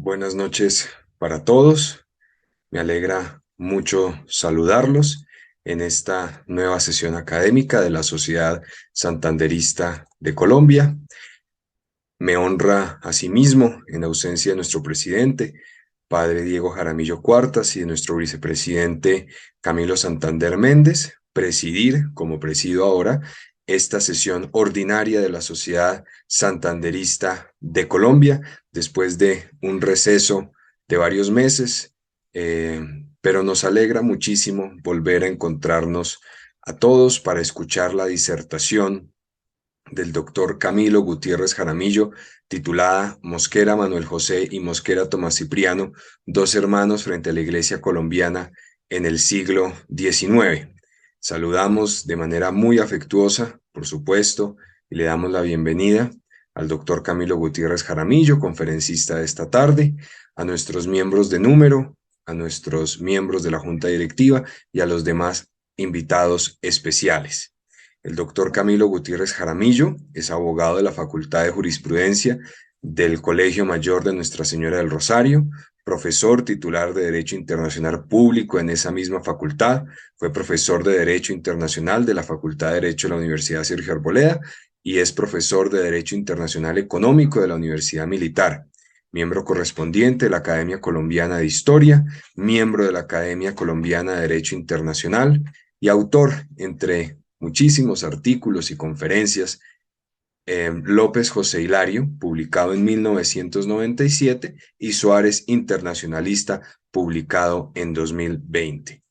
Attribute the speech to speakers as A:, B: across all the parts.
A: Buenas noches para todos. Me alegra mucho saludarlos en esta nueva sesión académica de la Sociedad Santanderista de Colombia. Me honra asimismo, en ausencia de nuestro presidente, padre Diego Jaramillo Cuartas, y de nuestro vicepresidente Camilo Santander Méndez, presidir, como presido ahora, esta sesión ordinaria de la Sociedad Santanderista de Colombia, después de un receso de varios meses, pero nos alegra muchísimo volver a encontrarnos a todos para escuchar la disertación del doctor Camilo Gutiérrez Jaramillo, titulada Mosquera Manuel José y Mosquera Tomás Cipriano, dos hermanos frente a la Iglesia colombiana en el siglo XIX. Saludamos de manera muy afectuosa, por supuesto, y le damos la bienvenida al doctor Camilo Gutiérrez Jaramillo, conferencista de esta tarde, a nuestros miembros de número, a nuestros miembros de la Junta Directiva y a los demás invitados especiales. El doctor Camilo Gutiérrez Jaramillo es abogado de la Facultad de Jurisprudencia del Colegio Mayor de Nuestra Señora del Rosario, profesor titular de Derecho Internacional Público en esa misma facultad, fue profesor de Derecho Internacional de la Facultad de Derecho de la Universidad Sergio Arboleda y es profesor de Derecho Internacional Económico de la Universidad Militar, miembro correspondiente de la Academia Colombiana de Historia, miembro de la Academia Colombiana de Derecho Internacional y autor, entre muchísimos artículos y conferencias, López José Hilario, publicado en 1997, y Suárez Internacionalista, publicado en 2020.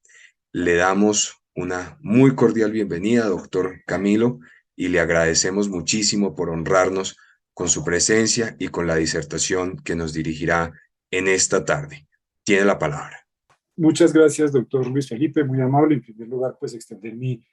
A: Le damos una muy cordial bienvenida, doctor Camilo, y le agradecemos muchísimo por honrarnos con su presencia y con la disertación que nos dirigirá en esta tarde. Tiene la palabra.
B: Muchas gracias, doctor Luis Felipe, muy amable. En primer lugar, pues extender mi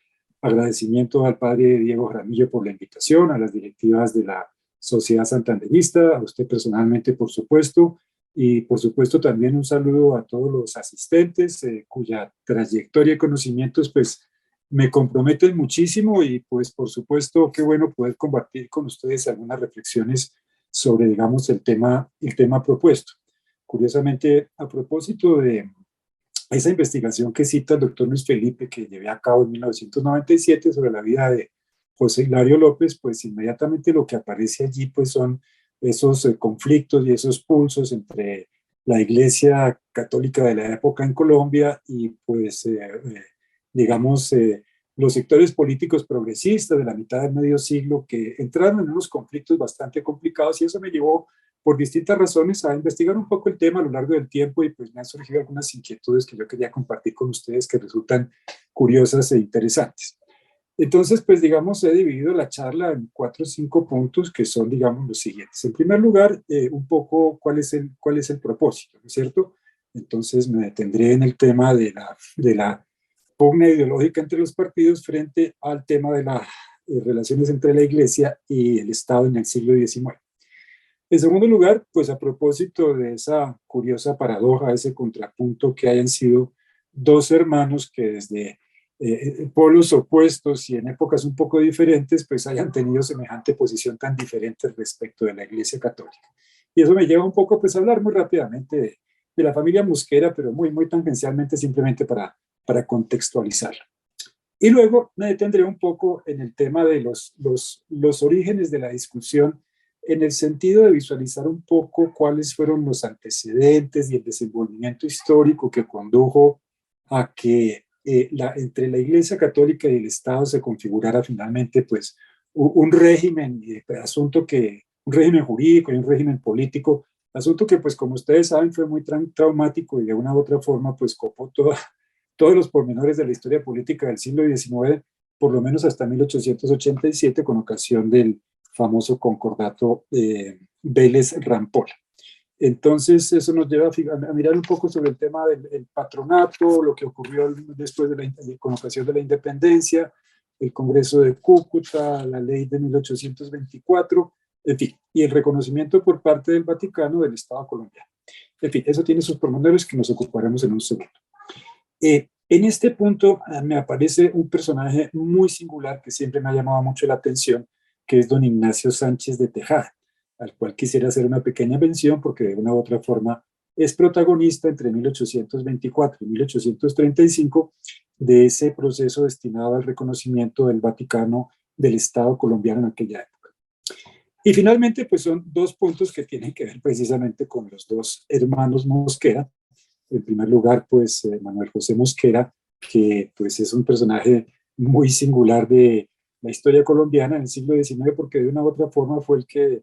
B: agradecimiento al padre Diego Jaramillo por la invitación, a las directivas de la Sociedad Santanderista, a usted personalmente, por supuesto, y por supuesto también un saludo a todos los asistentes cuya trayectoria y conocimientos pues me comprometen muchísimo y pues por supuesto qué bueno poder compartir con ustedes algunas reflexiones sobre, digamos, el tema propuesto. Curiosamente, a propósito de esa investigación que cita el doctor Luis Felipe, que llevé a cabo en 1997 sobre la vida de José Hilario López, pues inmediatamente lo que aparece allí pues son esos conflictos y esos pulsos entre la Iglesia Católica de la época en Colombia y pues digamos los sectores políticos progresistas de la mitad del medio siglo que entraron en unos conflictos bastante complicados y eso me llevó por distintas razones a investigar un poco el tema a lo largo del tiempo y pues me han surgido algunas inquietudes que yo quería compartir con ustedes que resultan curiosas e interesantes. Entonces, pues digamos, he dividido la charla en 4 o 5 puntos que son, digamos, los siguientes. En primer lugar, un poco cuál es el propósito, ¿no es cierto? Entonces me detendré en el tema de la pugna ideológica entre los partidos frente al tema de las relaciones entre la Iglesia y el Estado en el siglo XIX. En segundo lugar, pues a propósito de esa curiosa paradoja, ese contrapunto que hayan sido dos hermanos que desde polos opuestos y en épocas un poco diferentes, pues hayan tenido semejante posición tan diferente respecto de la Iglesia Católica. Y eso me lleva un poco pues a hablar muy rápidamente de la familia Mosquera, pero muy tangencialmente simplemente para contextualizarla. Y luego me detendré un poco en el tema de los orígenes de la discusión en el sentido de visualizar un poco cuáles fueron los antecedentes y el desenvolvimiento histórico que condujo a que entre la Iglesia Católica y el Estado se configurara finalmente pues un régimen, un régimen jurídico y un régimen político, asunto que pues como ustedes saben fue muy traumático y de una u otra forma pues copó todos los pormenores de la historia política del siglo XIX, por lo menos hasta 1887 con ocasión del famoso concordato Vélez-Rampolla. Entonces, eso nos lleva a mirar un poco sobre el tema del patronato, lo que ocurrió después con ocasión de la independencia, el Congreso de Cúcuta, la ley de 1824, en fin, y el reconocimiento por parte del Vaticano del Estado colombiano. En fin, eso tiene sus pormenores que nos ocuparemos en un segundo. En este punto me aparece un personaje muy singular que siempre me ha llamado mucho la atención, que es don Ignacio Sánchez de Tejada. al cual quisiera hacer una pequeña mención porque de una u otra forma es protagonista entre 1824 y 1835 de ese proceso destinado al reconocimiento del Vaticano del Estado colombiano en aquella época. Y finalmente, pues son dos puntos que tienen que ver precisamente con los dos hermanos Mosquera. En primer lugar, pues Manuel José Mosquera, que pues es un personaje muy singular de la historia colombiana en el siglo XIX, porque de una u otra forma fue el que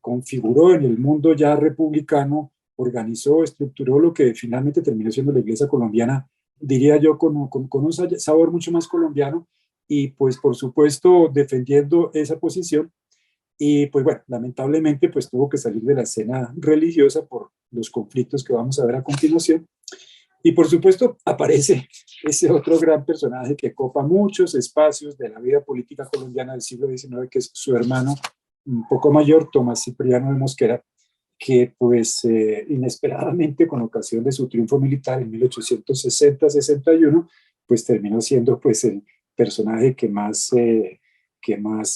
B: configuró en el mundo ya republicano, organizó, estructuró lo que finalmente terminó siendo la Iglesia colombiana, diría yo, con un sabor mucho más colombiano, y pues por supuesto defendiendo esa posición. Y pues bueno, lamentablemente pues tuvo que salir de la escena religiosa por los conflictos que vamos a ver a continuación. Y por supuesto aparece ese otro gran personaje que copa muchos espacios de la vida política colombiana del siglo XIX, que es su hermano un poco mayor, Tomás Cipriano de Mosquera, que pues inesperadamente con ocasión de su triunfo militar en 1860-61, pues terminó siendo pues el personaje que más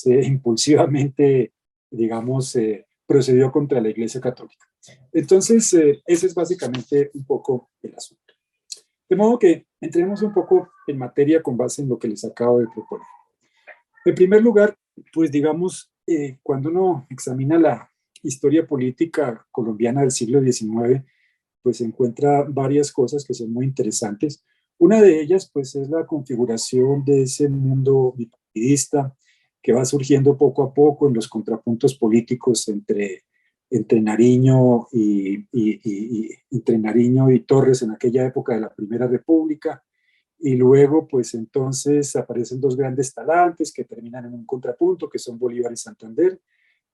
B: impulsivamente, digamos, procedió contra la Iglesia Católica. Entonces, ese es básicamente un poco el asunto. De modo que entremos un poco en materia con base en lo que les acabo de proponer. En primer lugar, pues digamos, cuando uno examina la historia política colombiana del siglo XIX, pues encuentra varias cosas que son muy interesantes. Una de ellas, pues, es la configuración de ese mundo bipartidista que va surgiendo poco a poco en los contrapuntos políticos entre Nariño entre Nariño y Torres en aquella época de la Primera República. Y luego, pues entonces aparecen dos grandes talantes que terminan en un contrapunto, que son Bolívar y Santander.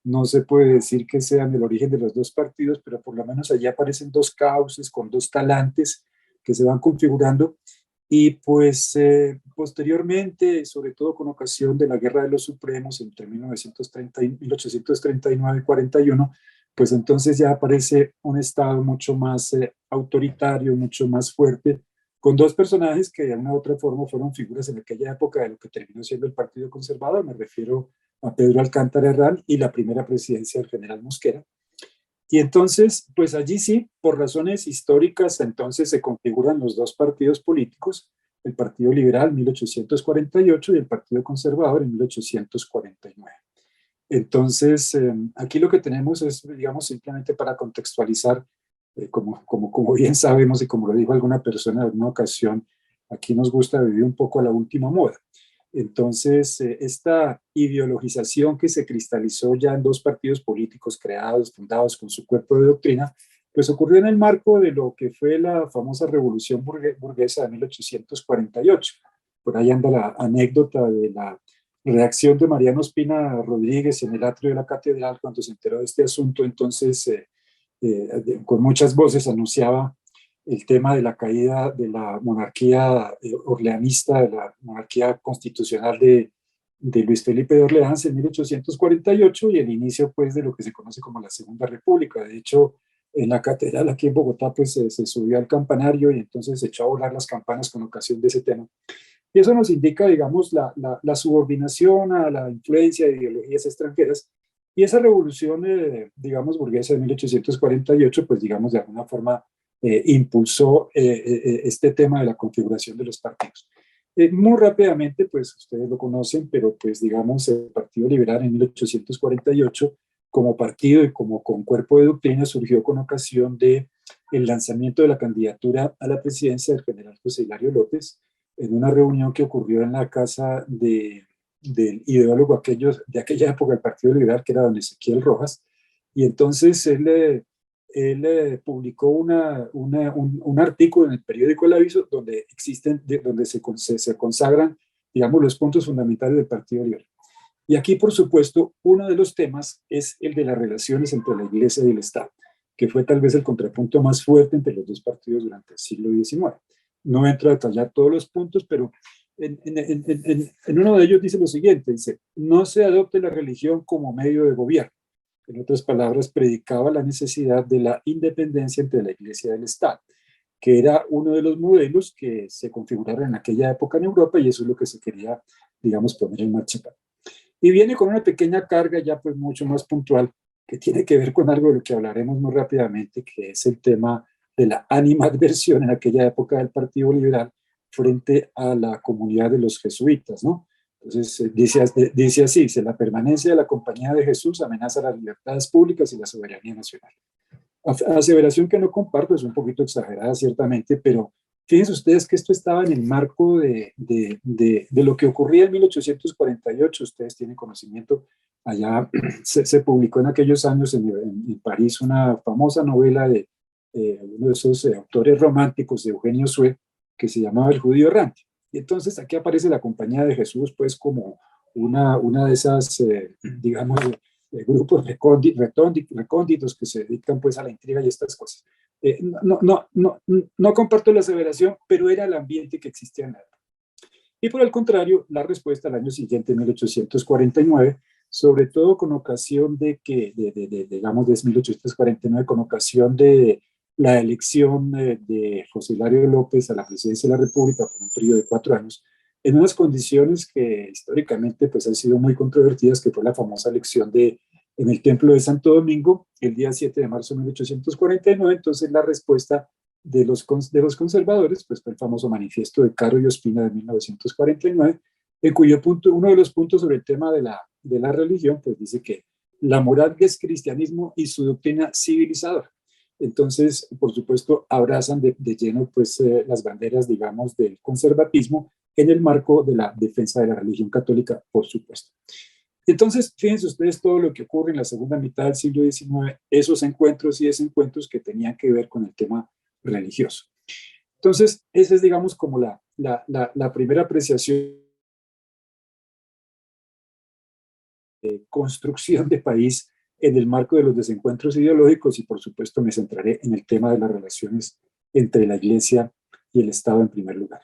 B: No se puede decir que sean el origen de los dos partidos, pero por lo menos allí aparecen dos cauces con dos talantes que se van configurando. Y pues posteriormente, sobre todo con ocasión de la Guerra de los Supremos entre 1839 y 41, pues entonces ya aparece un Estado mucho más autoritario, mucho más fuerte, con dos personajes que de una u otra forma fueron figuras en aquella época de lo que terminó siendo el Partido Conservador. Me refiero a Pedro Alcántara Herrán y la primera presidencia del general Mosquera. Y entonces, pues allí sí, por razones históricas, entonces se configuran los dos partidos políticos, el Partido Liberal en 1848 y el Partido Conservador en 1849. Entonces, aquí lo que tenemos es, digamos, simplemente para contextualizar, como bien sabemos y como lo dijo alguna persona en alguna ocasión, aquí nos gusta vivir un poco a la última moda. Entonces, esta ideologización que se cristalizó ya en dos partidos políticos creados, fundados con su cuerpo de doctrina, pues ocurrió en el marco de lo que fue la famosa revolución burguesa de 1848. Por ahí anda la anécdota de la reacción de Mariano Ospina Rodríguez en el atrio de la catedral cuando se enteró de este asunto. Entonces, con muchas voces anunciaba el tema de la caída de la monarquía orleanista, de la monarquía constitucional de Luis Felipe de Orleans en 1848 y el inicio pues de lo que se conoce como la Segunda República. De hecho, en la catedral aquí en Bogotá pues se subió al campanario y entonces se echó a volar las campanas con ocasión de ese tema. Y eso nos indica, digamos, la subordinación a la influencia de ideologías extranjeras. Y esa revolución, digamos, burguesa de 1848, pues, digamos, de alguna forma impulsó este tema de la configuración de los partidos. Muy rápidamente, pues, ustedes lo conocen, pero, pues, digamos, el Partido Liberal en 1848, como partido y como con cuerpo de doctrina, surgió con ocasión de el lanzamiento de la candidatura a la presidencia del general José Hilario López, en una reunión que ocurrió en la casa del ideólogo de aquella época del Partido Liberal, que era don Ezequiel Rojas, y entonces él publicó un artículo en el periódico El Aviso donde se consagran, digamos, los puntos fundamentales del Partido Liberal. Y aquí, por supuesto, uno de los temas es el de las relaciones entre la Iglesia y el Estado, que fue tal vez el contrapunto más fuerte entre los dos partidos durante el siglo XIX. No entro a detallar todos los puntos, pero en uno de ellos dice lo siguiente, dice, no se adopte la religión como medio de gobierno. En otras palabras, predicaba la necesidad de la independencia entre la Iglesia y el Estado, que era uno de los modelos que se configuraron en aquella época en Europa y eso es lo que se quería, digamos, poner en marcha. Y viene con una pequeña carga ya pues mucho más puntual que tiene que ver con algo de lo que hablaremos muy rápidamente, que es el tema de la animadversión en aquella época del Partido Liberal frente a la comunidad de los jesuitas, ¿no? Entonces, dice así, dice, la permanencia de la Compañía de Jesús amenaza las libertades públicas y la soberanía nacional. Aseveración que no comparto, es un poquito exagerada ciertamente, pero fíjense ustedes que esto estaba en el marco de lo que ocurría en 1848. Ustedes tienen conocimiento, allá se publicó en aquellos años en París una famosa novela de uno de esos autores románticos de Eugenio Sue, que se llamaba El judío errante. Y entonces aquí aparece la Compañía de Jesús pues como una de esas, digamos, grupos recónditos que se dedican pues a la intriga y estas cosas. No comparto la aseveración, pero era el ambiente que existía en la época. Y por el contrario, la respuesta al año siguiente, en 1849, sobre todo con ocasión digamos, de 1849, con ocasión de la elección de José Hilario López a la presidencia de la República por un periodo de 4 años, en unas condiciones que históricamente pues, han sido muy controvertidas, que fue la famosa elección en el Templo de Santo Domingo, el día 7 de marzo de 1849. Entonces la respuesta de los conservadores pues, fue el famoso manifiesto de Caro y Ospina de 1949, en cuyo uno de los puntos sobre el tema de la religión pues dice que la moral es cristianismo y su doctrina civilizadora. Entonces, por supuesto, abrazan de lleno pues, las banderas, digamos, del conservatismo en el marco de la defensa de la religión católica, por supuesto. Entonces, fíjense ustedes todo lo que ocurre en la segunda mitad del siglo XIX, esos encuentros y desencuentros que tenían que ver con el tema religioso. Entonces, esa es, digamos, como la primera apreciación de construcción de país en el marco de los desencuentros ideológicos, y por supuesto me centraré en el tema de las relaciones entre la Iglesia y el Estado en primer lugar.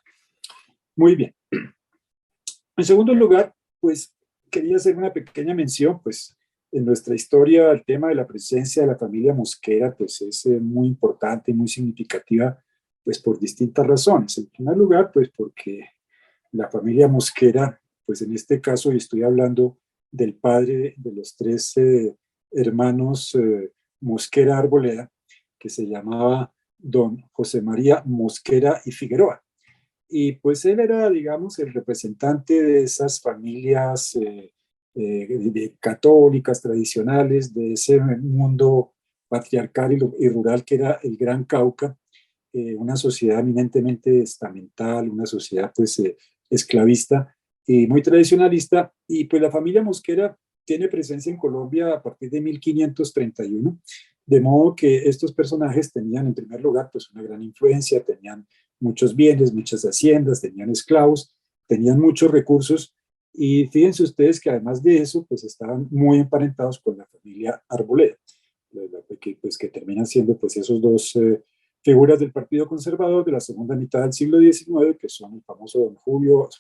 B: Muy bien. En segundo lugar, pues quería hacer una pequeña mención, pues en nuestra historia el tema de la presencia de la familia Mosquera pues es muy importante y muy significativa pues por distintas razones. En primer lugar, pues porque la familia Mosquera, pues en este caso, y estoy hablando del padre de los 3 hermanos Mosquera Arboleda, que se llamaba don José María Mosquera y Figueroa. Y pues él era, digamos, el representante de esas familias católicas tradicionales, de ese mundo patriarcal y rural que era el Gran Cauca, una sociedad eminentemente estamental, una sociedad pues esclavista y muy tradicionalista. Y pues la familia Mosquera tiene presencia en Colombia a partir de 1531, de modo que estos personajes tenían en primer lugar pues una gran influencia, tenían muchos bienes, muchas haciendas, tenían esclavos, tenían muchos recursos, y fíjense ustedes que además de eso pues estaban muy emparentados con la familia Arboleda, que terminan siendo pues esos dos figuras del Partido Conservador de la segunda mitad del siglo XIX, que son el famoso don Julio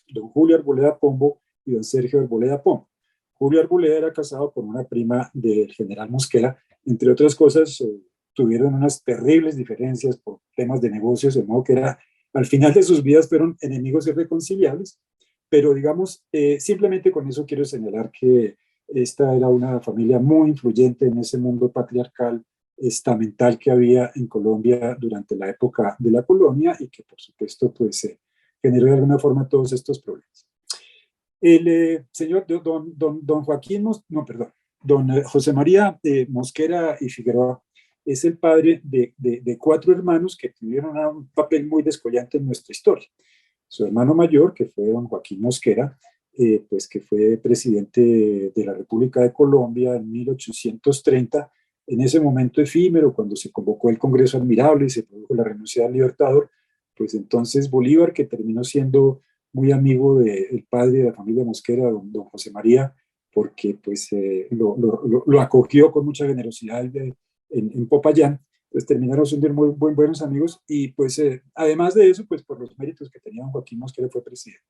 B: Arboleda Pombo y don Sergio Arboleda Pombo. Julio Arboleda era casado con una prima del general Mosquera. Entre otras cosas, tuvieron unas terribles diferencias por temas de negocios, de modo que al final de sus vidas fueron enemigos irreconciliables. Pero digamos, simplemente con eso quiero señalar que esta era una familia muy influyente en ese mundo patriarcal estamental que había en Colombia durante la época de la colonia, y que por supuesto pues generó de alguna forma todos estos problemas. El señor don Joaquín, no, perdón, don José María Mosquera y Figueroa es el padre de 4 hermanos que tuvieron un papel muy descollante en nuestra historia. Su hermano mayor, que fue don Joaquín Mosquera, pues que fue presidente de la República de Colombia en 1830, en ese momento efímero, cuando se convocó el Congreso Admirable y se produjo la renuncia del Libertador, pues entonces Bolívar, que terminó siendo muy amigo del padre de la familia Mosquera, don José María, porque pues lo acogió con mucha generosidad en Popayán, pues terminaron siendo muy buenos amigos. Y pues además de eso, pues por los méritos que tenía don Joaquín Mosquera, fue presidente.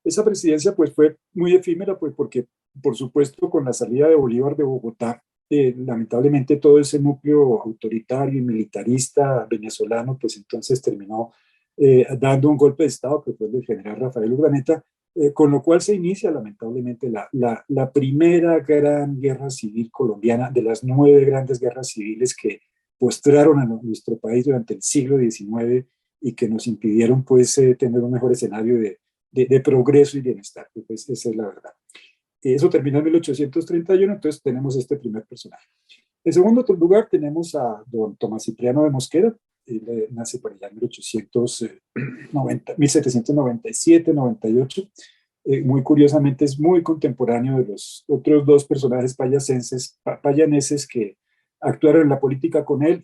B: Esa presidencia pues fue muy efímera, pues porque por supuesto con la salida de Bolívar de Bogotá, lamentablemente todo ese núcleo autoritario y militarista venezolano pues entonces terminó dando un golpe de estado, que fue el del general Rafael Urdaneta, Con lo cual se inicia lamentablemente la primera gran guerra civil colombiana, de las 9 grandes guerras civiles que postraron a nuestro país durante el siglo XIX y que nos impidieron pues tener un mejor escenario de progreso y bienestar. Pues esa es la verdad. Eso terminó en 1831, entonces tenemos este primer personaje. En segundo lugar tenemos a don Tomás Cipriano de Mosquera. Él nace por allá en 1797, 98. Muy curiosamente es muy contemporáneo de los otros dos personajes payaneses que actuaron en la política con él,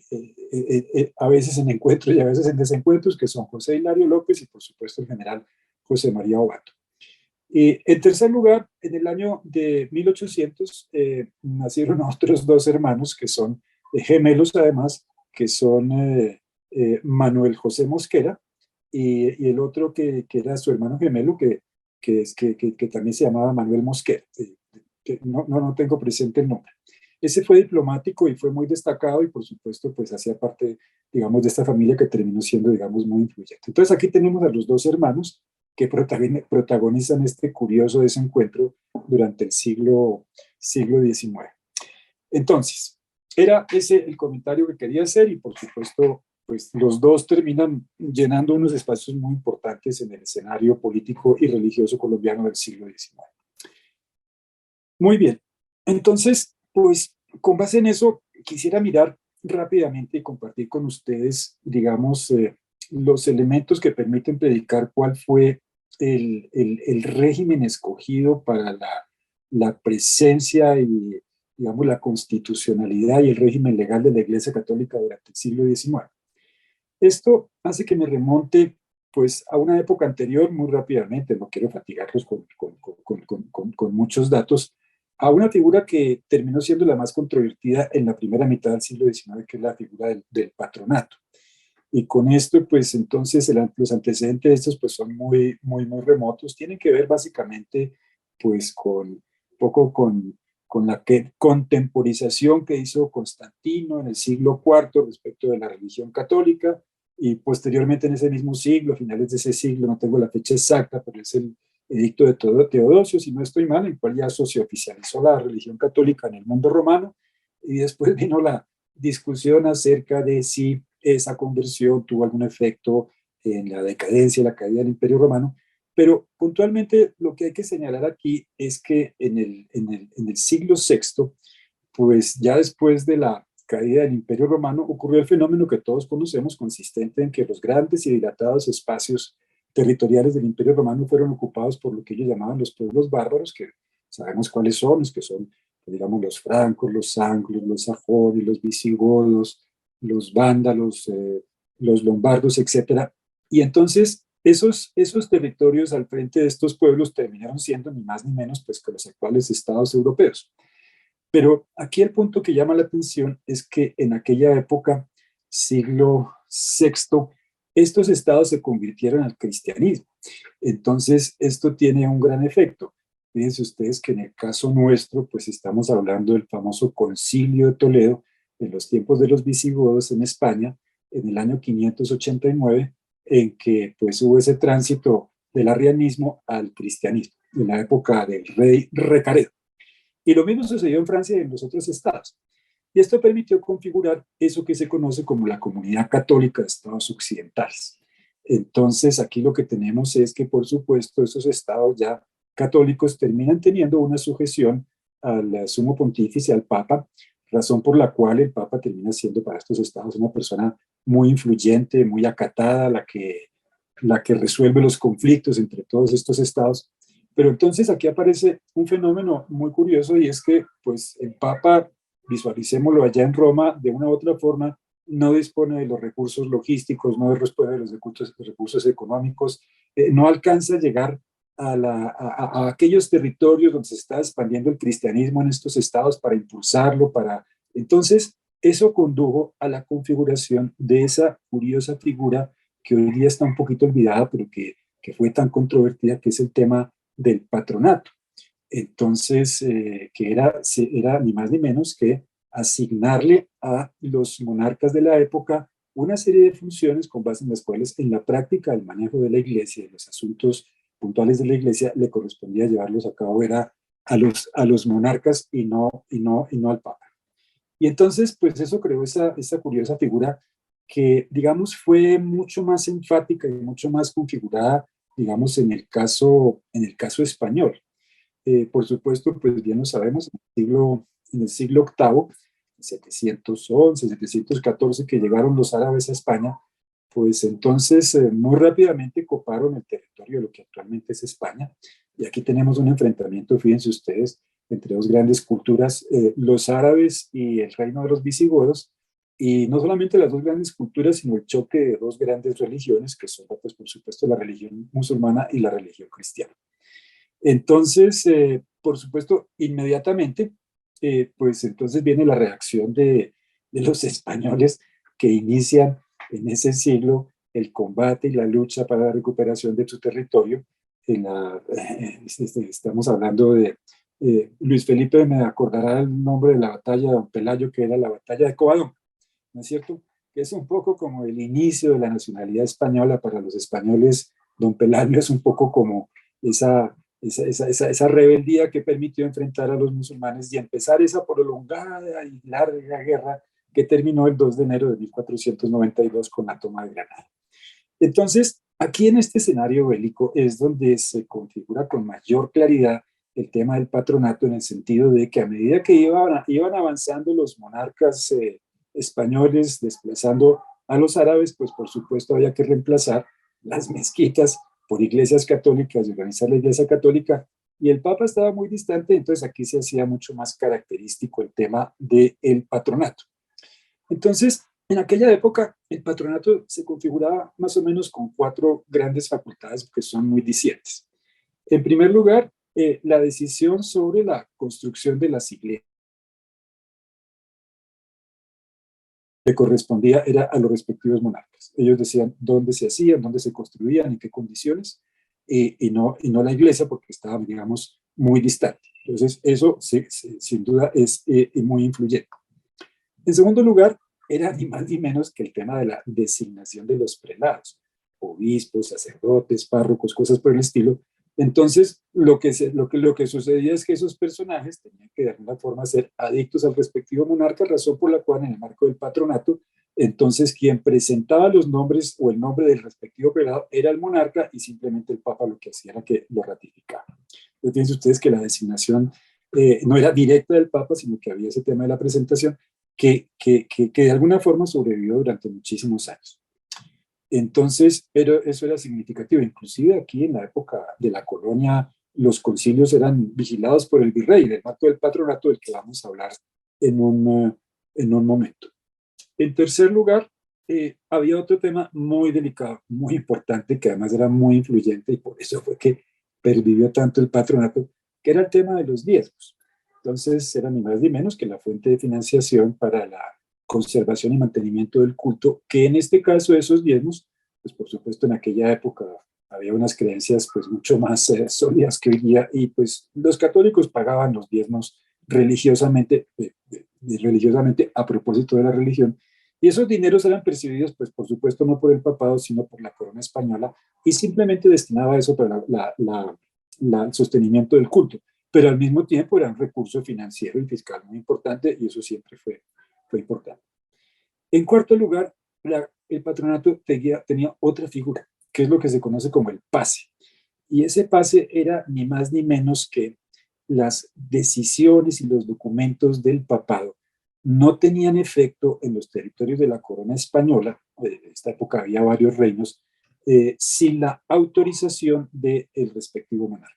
B: a veces en encuentros y a veces en desencuentros, que son José Hilario López y por supuesto el general José María Obato. En tercer lugar, en el año de 1800 nacieron otros dos hermanos que son gemelos además, que son Manuel José Mosquera y el otro que era su hermano gemelo, que también se llamaba Manuel Mosquera. No tengo presente el nombre. Ese fue diplomático y fue muy destacado y por supuesto pues hacía parte, digamos, de esta familia que terminó siendo, digamos, muy influyente. Entonces aquí tenemos a los dos hermanos que protagonizan este curioso desencuentro durante el siglo XIX. Entonces, era ese el comentario que quería hacer y por supuesto, pues los dos terminan llenando unos espacios muy importantes en el escenario político y religioso colombiano del siglo XIX. Muy bien, entonces, pues con base en eso, quisiera mirar rápidamente y compartir con ustedes, digamos, los elementos que permiten predicar cuál fue el régimen escogido para la presencia y, digamos, la constitucionalidad y el régimen legal de la Iglesia Católica durante el siglo XIX. Esto hace que me remonte pues a una época anterior muy rápidamente, no quiero fatigarlos con muchos datos, a una figura que terminó siendo la más controvertida en la primera mitad del siglo XIX, que es la figura del patronato. Y con esto, pues entonces los antecedentes de estos pues son muy remotos, tienen que ver básicamente pues con poco con la contemporización que hizo Constantino en el siglo IV respecto de la religión católica y posteriormente en ese mismo siglo, a finales de ese siglo, no tengo la fecha exacta, pero es el edicto de Teodosio, si no estoy mal, en el cual ya se oficializó la religión católica en el mundo romano y después vino la discusión acerca de si esa conversión tuvo algún efecto en la decadencia, la caída del Imperio Romano, pero puntualmente lo que hay que señalar aquí es que en el siglo VI, pues ya después de la caída del Imperio Romano, ocurrió el fenómeno que todos conocemos, consistente en que los grandes y dilatados espacios territoriales del Imperio Romano fueron ocupados por lo que ellos llamaban los pueblos bárbaros, que sabemos cuáles son, los que son, digamos, los francos, los anglos, los sajones, los visigodos, los vándalos, los lombardos, etcétera. Y entonces esos territorios al frente de estos pueblos terminaron siendo ni más ni menos pues, que los actuales estados europeos. Pero aquí el punto que llama la atención es que en aquella época, siglo VI, estos estados se convirtieron al cristianismo. Entonces, esto tiene un gran efecto. Fíjense ustedes que en el caso nuestro, pues estamos hablando del famoso Concilio de Toledo, en los tiempos de los visigodos en España, en el año 589, en que pues hubo ese tránsito del arrianismo al cristianismo, en la época del rey Recaredo. Y lo mismo sucedió en Francia y en los otros estados. Y esto permitió configurar eso que se conoce como la Comunidad Católica de Estados Occidentales. Entonces, aquí lo que tenemos es que, por supuesto, esos estados ya católicos terminan teniendo una sujeción al sumo pontífice, al Papa, razón por la cual el Papa termina siendo para estos estados una persona muy influyente, muy acatada, la que resuelve los conflictos entre todos estos estados. Pero entonces aquí aparece un fenómeno muy curioso y es que pues el Papa, visualicémoslo allá en Roma, de una u otra forma, no dispone de los recursos logísticos, no dispone de los recursos económicos, no alcanza a llegar a aquellos territorios donde se está expandiendo el cristianismo en estos estados para impulsarlo, Entonces, eso condujo a la configuración de esa curiosa figura que hoy día está un poquito olvidada, pero que fue tan controvertida, que es el tema del patronato. Entonces, que era ni más ni menos que asignarle a los monarcas de la época una serie de funciones con base en las cuales en la práctica el manejo de la iglesia y los asuntos puntuales de la iglesia, le correspondía llevarlos a cabo era a los monarcas y no al Papa. Y entonces, pues eso creó esa curiosa figura que, digamos, fue mucho más enfática y mucho más configurada, digamos, en el caso español. Por supuesto, pues bien lo sabemos, en el siglo octavo, 711, 714, que llegaron los árabes a España, pues entonces muy rápidamente coparon el territorio de lo que actualmente es España. Y aquí tenemos un enfrentamiento, fíjense ustedes, entre dos grandes culturas, los árabes y el reino de los visigodos, y no solamente las dos grandes culturas, sino el choque de dos grandes religiones, que son, pues, por supuesto, la religión musulmana y la religión cristiana. Entonces, por supuesto, inmediatamente, pues entonces viene la reacción de los españoles que inician en ese siglo el combate y la lucha para la recuperación de su territorio. Estamos hablando de Luis Felipe, me acordará el nombre de la batalla de Don Pelayo, que era la batalla de Covadonga, ¿no es cierto? Que es un poco como el inicio de la nacionalidad española para los españoles. Don Pelayo es un poco como esa rebeldía que permitió enfrentar a los musulmanes y empezar esa prolongada y larga guerra que terminó el 2 de enero de 1492 con la toma de Granada. Entonces, aquí en este escenario bélico es donde se configura con mayor claridad el tema del patronato, en el sentido de que a medida que iban avanzando los monarcas españoles, desplazando a los árabes, pues por supuesto había que reemplazar las mezquitas por iglesias católicas y organizar la iglesia católica, y el Papa estaba muy distante. Entonces aquí se hacía mucho más característico el tema del patronato. Entonces, en aquella época, el patronato se configuraba más o menos con cuatro grandes facultades que son muy distintas. En primer lugar, la decisión sobre la construcción de las iglesias le correspondía era a los respectivos monarcas. Ellos decían dónde se hacían, dónde se construían, en qué condiciones, y no la iglesia, porque estaba, digamos, muy distante. Entonces, eso sin duda es muy influyente. En segundo lugar, era ni más ni menos que el tema de la designación de los prelados, obispos, sacerdotes, párrocos, cosas por el estilo. Entonces, lo que sucedía es que esos personajes tenían que de alguna forma ser adictos al respectivo monarca, razón por la cual en el marco del patronato, entonces quien presentaba los nombres o el nombre del respectivo prelado era el monarca, y simplemente el Papa lo que hacía era que lo ratificaba. Entonces, fíjense ustedes que la designación no era directa del Papa, sino que había ese tema de la presentación que de alguna forma sobrevivió durante muchísimos años. Entonces, pero eso era significativo. Inclusive aquí en la época de la colonia, los concilios eran vigilados por el virrey, del marco del patronato, del que vamos a hablar en un momento. En tercer lugar, había otro tema muy delicado, muy importante, que además era muy influyente, y por eso fue que pervivió tanto el patronato, que era el tema de los diezmos. Entonces, era ni más ni menos que la fuente de financiación para la conservación y mantenimiento del culto, que en este caso esos diezmos, pues por supuesto en aquella época había unas creencias pues mucho más sólidas que hoy día, y pues los católicos pagaban los diezmos religiosamente a propósito de la religión, y esos dineros eran percibidos, pues por supuesto no por el papado, sino por la corona española, y simplemente destinaba eso para el sostenimiento del culto, pero al mismo tiempo era un recurso financiero y fiscal muy importante, y eso siempre fue importante. En cuarto lugar, el patronato tenía otra figura, que es lo que se conoce como el pase. Y ese pase era ni más ni menos que las decisiones y los documentos del papado no tenían efecto en los territorios de la corona española. En esta época había varios reinos, sin la autorización del respectivo monarca.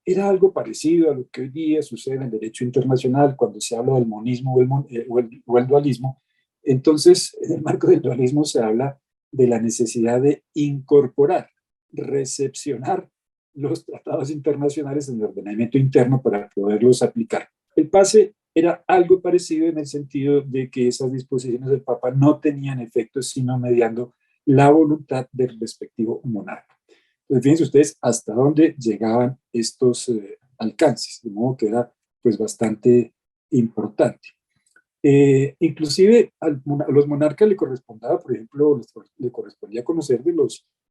B: Era algo parecido a lo que hoy día sucede en el derecho internacional cuando se habla del monismo o el dualismo. Entonces, en el marco del dualismo se habla de la necesidad de incorporar, recepcionar los tratados internacionales en el ordenamiento interno para poderlos aplicar. El pase era algo parecido, en el sentido de que esas disposiciones del Papa no tenían efecto sino mediando la voluntad del respectivo monarca. Entonces, fíjense ustedes hasta dónde llegaban estos alcances, de modo que era pues bastante importante. Inclusive a los monarcas le correspondía, por ejemplo, le correspondía conocer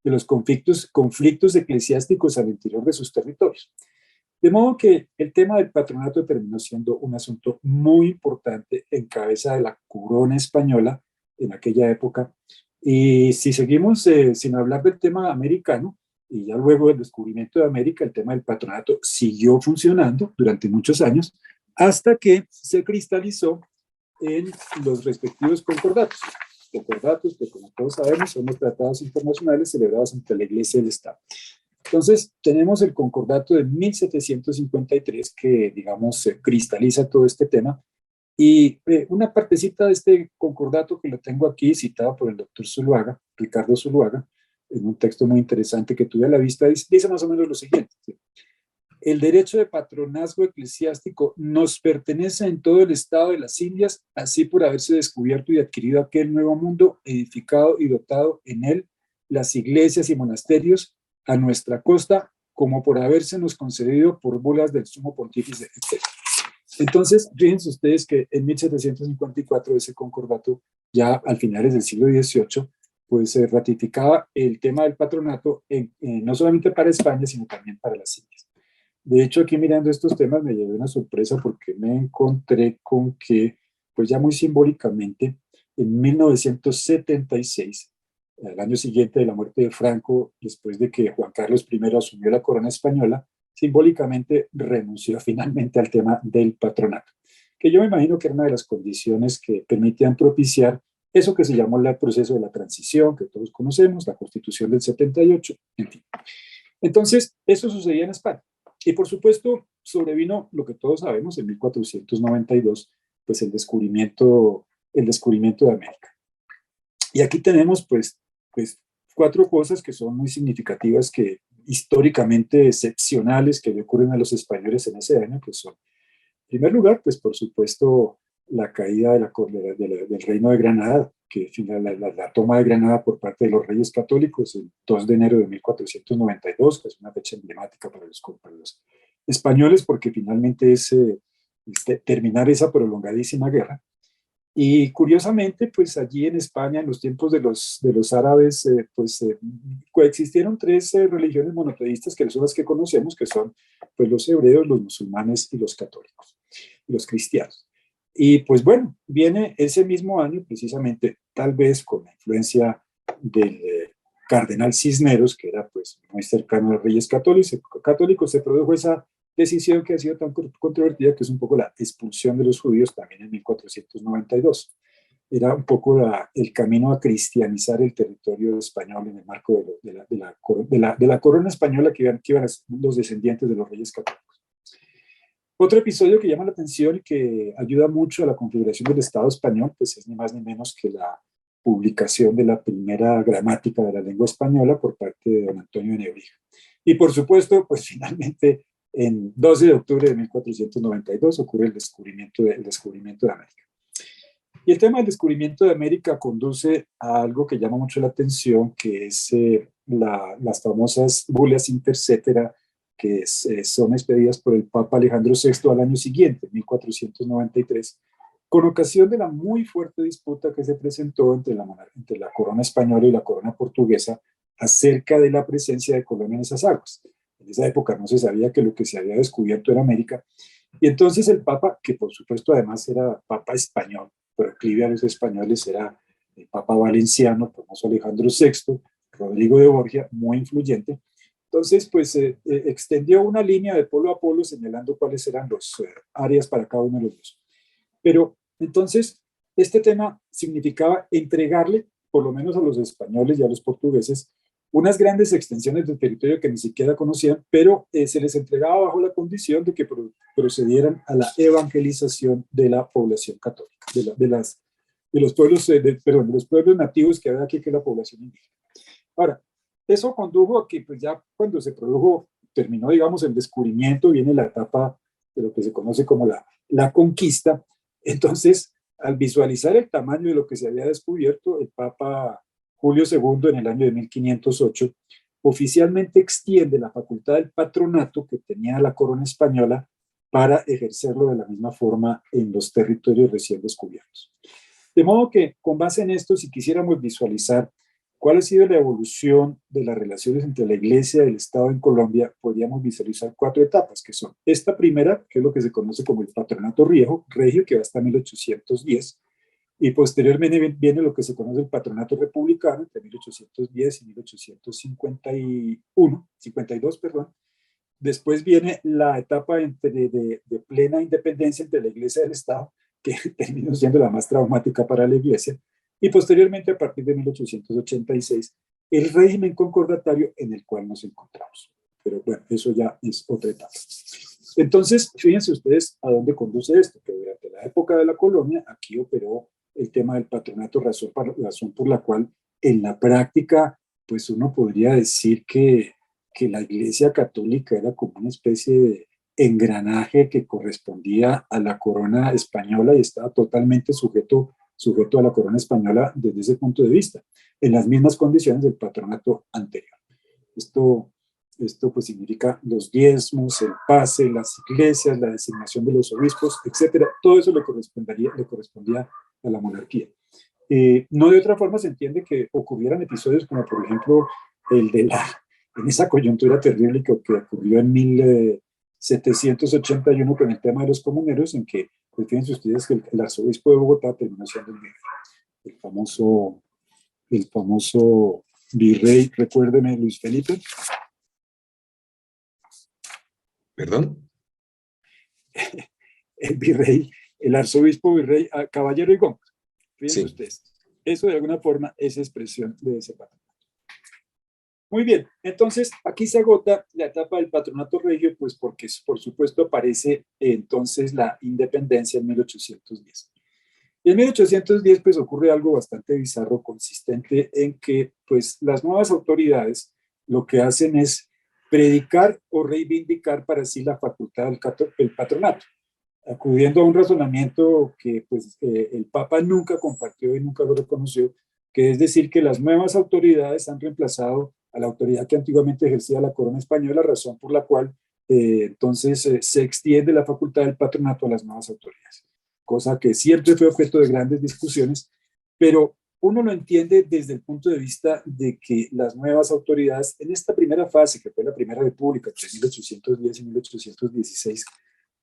B: los conflictos eclesiásticos al interior de sus territorios. De modo que el tema del patronato terminó siendo un asunto muy importante en cabeza de la corona española en aquella época. Y si seguimos sin hablar del tema americano, y ya luego del descubrimiento de América, el tema del patronato siguió funcionando durante muchos años, hasta que se cristalizó en los respectivos concordatos. Concordatos que, como todos sabemos, son los tratados internacionales celebrados entre la Iglesia y el Estado. Entonces, tenemos el concordato de 1753 que, digamos, cristaliza todo este tema. Y una partecita de este concordato que lo tengo aquí, citado por el doctor Zuluaga, Ricardo Zuluaga, en un texto muy interesante que tuve a la vista, dice más o menos lo siguiente: el derecho de patronazgo eclesiástico nos pertenece en todo el estado de las Indias, así por haberse descubierto y adquirido aquel nuevo mundo, edificado y dotado en él las iglesias y monasterios a nuestra costa, como por habérsenos concedido por bulas del sumo pontífice, etc. Entonces, fíjense ustedes que en 1754 ese concordato, ya al finales del siglo XVIII, pues se ratificaba el tema del patronato no solamente para España, sino también para las Indias. De hecho, aquí mirando estos temas me llevé una sorpresa porque me encontré con que, pues ya muy simbólicamente, en 1976, al año siguiente de la muerte de Franco, después de que Juan Carlos I asumió la corona española, simbólicamente renunció finalmente al tema del patronato, que yo me imagino que era una de las condiciones que permitían propiciar eso que se llamó el proceso de la transición, que todos conocemos, la Constitución del 78, en fin. Entonces, eso sucedía en España. Y por supuesto, sobrevino lo que todos sabemos en 1492, pues el descubrimiento de América. Y aquí tenemos pues cuatro cosas que son muy significativas, que históricamente excepcionales, que le ocurren a los españoles en ese año, que son, en primer lugar, pues por supuesto, la caída del Reino de Granada, que la toma de Granada por parte de los Reyes Católicos el 2 de enero de 1492, que es una fecha emblemática para los españoles, porque finalmente es terminar esa prolongadísima guerra. Y curiosamente, pues allí en España, en los tiempos de los árabes, coexistieron tres religiones monoteístas, que son las que conocemos, que son pues los hebreos, los musulmanes y los católicos, y los cristianos. Y pues bueno, viene ese mismo año, precisamente, tal vez con la influencia del cardenal Cisneros, que era pues muy cercano a los reyes católicos, se produjo esa decisión que ha sido tan controvertida, que es un poco la expulsión de los judíos también en 1492. Era un poco el camino a cristianizar el territorio español en el marco de la corona española que iban los descendientes de los reyes católicos. Otro episodio que llama la atención y que ayuda mucho a la configuración del Estado español, pues es ni más ni menos que la publicación de la primera gramática de la lengua española por parte de don Antonio de Nebrija. Y por supuesto, pues finalmente, en 12 de octubre de 1492 ocurre el descubrimiento de América. Y el tema del descubrimiento de América conduce a algo que llama mucho la atención, que es las famosas bulas inter cetera, que son expedidas por el Papa Alejandro VI al año siguiente, 1493, con ocasión de la muy fuerte disputa que se presentó entre la corona española y la corona portuguesa acerca de la presencia de Colombia en esas aguas. En esa época no se sabía que lo que se había descubierto era América, y entonces el Papa, que por supuesto además era Papa español, proclive a los españoles, era el Papa Valenciano, el famoso Alejandro VI, Rodrigo de Borgia, muy influyente. Entonces, pues extendió una línea de polo a polo señalando cuáles eran las áreas para cada uno de los dos. Pero entonces, este tema significaba entregarle, por lo menos a los españoles y a los portugueses, unas grandes extensiones de territorio que ni siquiera conocían, pero se les entregaba bajo la condición de que procedieran a la evangelización de la población católica, de los pueblos nativos que había aquí, que es la población indígena. Ahora, eso condujo a que pues ya cuando se terminó, digamos, el descubrimiento, viene la etapa de lo que se conoce como la conquista. Entonces, al visualizar el tamaño de lo que se había descubierto, el Papa Julio II, en el año de 1508, oficialmente extiende la facultad del patronato que tenía la corona española para ejercerlo de la misma forma en los territorios recién descubiertos. De modo que, con base en esto, si quisiéramos visualizar ¿Cuál ha sido la evolución de las relaciones entre la Iglesia y el Estado en Colombia? Podríamos visualizar 4 etapas, que son esta primera, que es lo que se conoce como el patronato regio, que va hasta 1810, y posteriormente viene lo que se conoce el patronato republicano, entre 1810 y 1852, perdón. Después viene la etapa de plena independencia entre la Iglesia y el Estado, que terminó siendo la más traumática para la Iglesia, y posteriormente, a partir de 1886, el régimen concordatario en el cual nos encontramos. Pero bueno, eso ya es otra etapa. Entonces, fíjense ustedes a dónde conduce esto, que durante la época de la colonia, aquí operó el tema del patronato, razón por la cual en la práctica, pues uno podría decir que la Iglesia Católica era como una especie de engranaje que correspondía a la corona española y estaba totalmente sujeto a la corona española desde ese punto de vista, en las mismas condiciones del patronato anterior. Esto pues significa los diezmos, el pase, las iglesias, la designación de los obispos, etcétera. Todo eso le correspondía a la monarquía. No de otra forma se entiende que ocurrieran episodios como, por ejemplo, el de en esa coyuntura terrible que ocurrió en 1781 con el tema de los comuneros, en que, pues fíjense ustedes que el arzobispo de Bogotá terminó siendo el famoso virrey, recuérdeme, Luis Felipe.
A: ¿Perdón?
B: El arzobispo virrey Caballero y Gómez. Fíjense
A: Sí.
B: ustedes. Eso de alguna forma es expresión de ese patronato. Muy bien, entonces aquí se agota la etapa del patronato regio, pues porque por supuesto aparece entonces la independencia en 1810. Y en 1810 pues ocurre algo bastante bizarro, consistente en que pues las nuevas autoridades lo que hacen es predicar o reivindicar para sí la facultad del patronato, acudiendo a un razonamiento que pues el Papa nunca compartió y nunca lo reconoció, que es decir que las nuevas autoridades han reemplazado a la autoridad que antiguamente ejercía la corona española, razón por la cual entonces se extiende la facultad del patronato a las nuevas autoridades, cosa que siempre fue objeto de grandes discusiones, pero uno lo entiende desde el punto de vista de que las nuevas autoridades, en esta primera fase, que fue la Primera República, entre 1810 y 1816,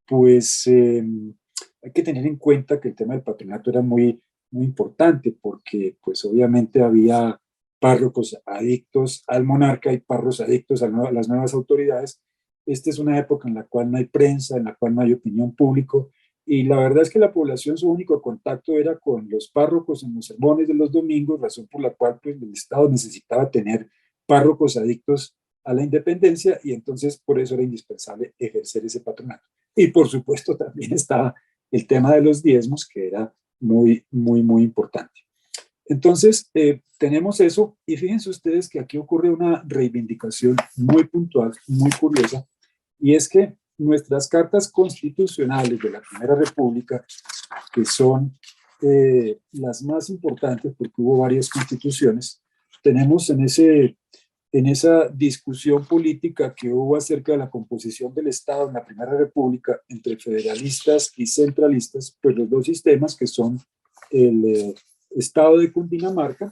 B: pues hay que tener en cuenta que el tema del patronato era muy, muy importante, porque pues obviamente había párrocos adictos al monarca y párrocos adictos a las nuevas autoridades. Esta es una época en la cual no hay prensa, en la cual no hay opinión pública, y la verdad es que la población, su único contacto era con los párrocos en los sermones de los domingos, razón por la cual pues, el Estado necesitaba tener párrocos adictos a la independencia, y entonces por eso era indispensable ejercer ese patronato. Y por supuesto también estaba el tema de los diezmos, que era muy, muy, muy importante. Entonces, tenemos eso, y fíjense ustedes que aquí ocurre una reivindicación muy puntual, muy curiosa, y es que nuestras cartas constitucionales de la Primera República, que son las más importantes porque hubo varias constituciones, tenemos en esa discusión política que hubo acerca de la composición del Estado en la Primera República entre federalistas y centralistas, pues los dos sistemas que son el Estado de Cundinamarca,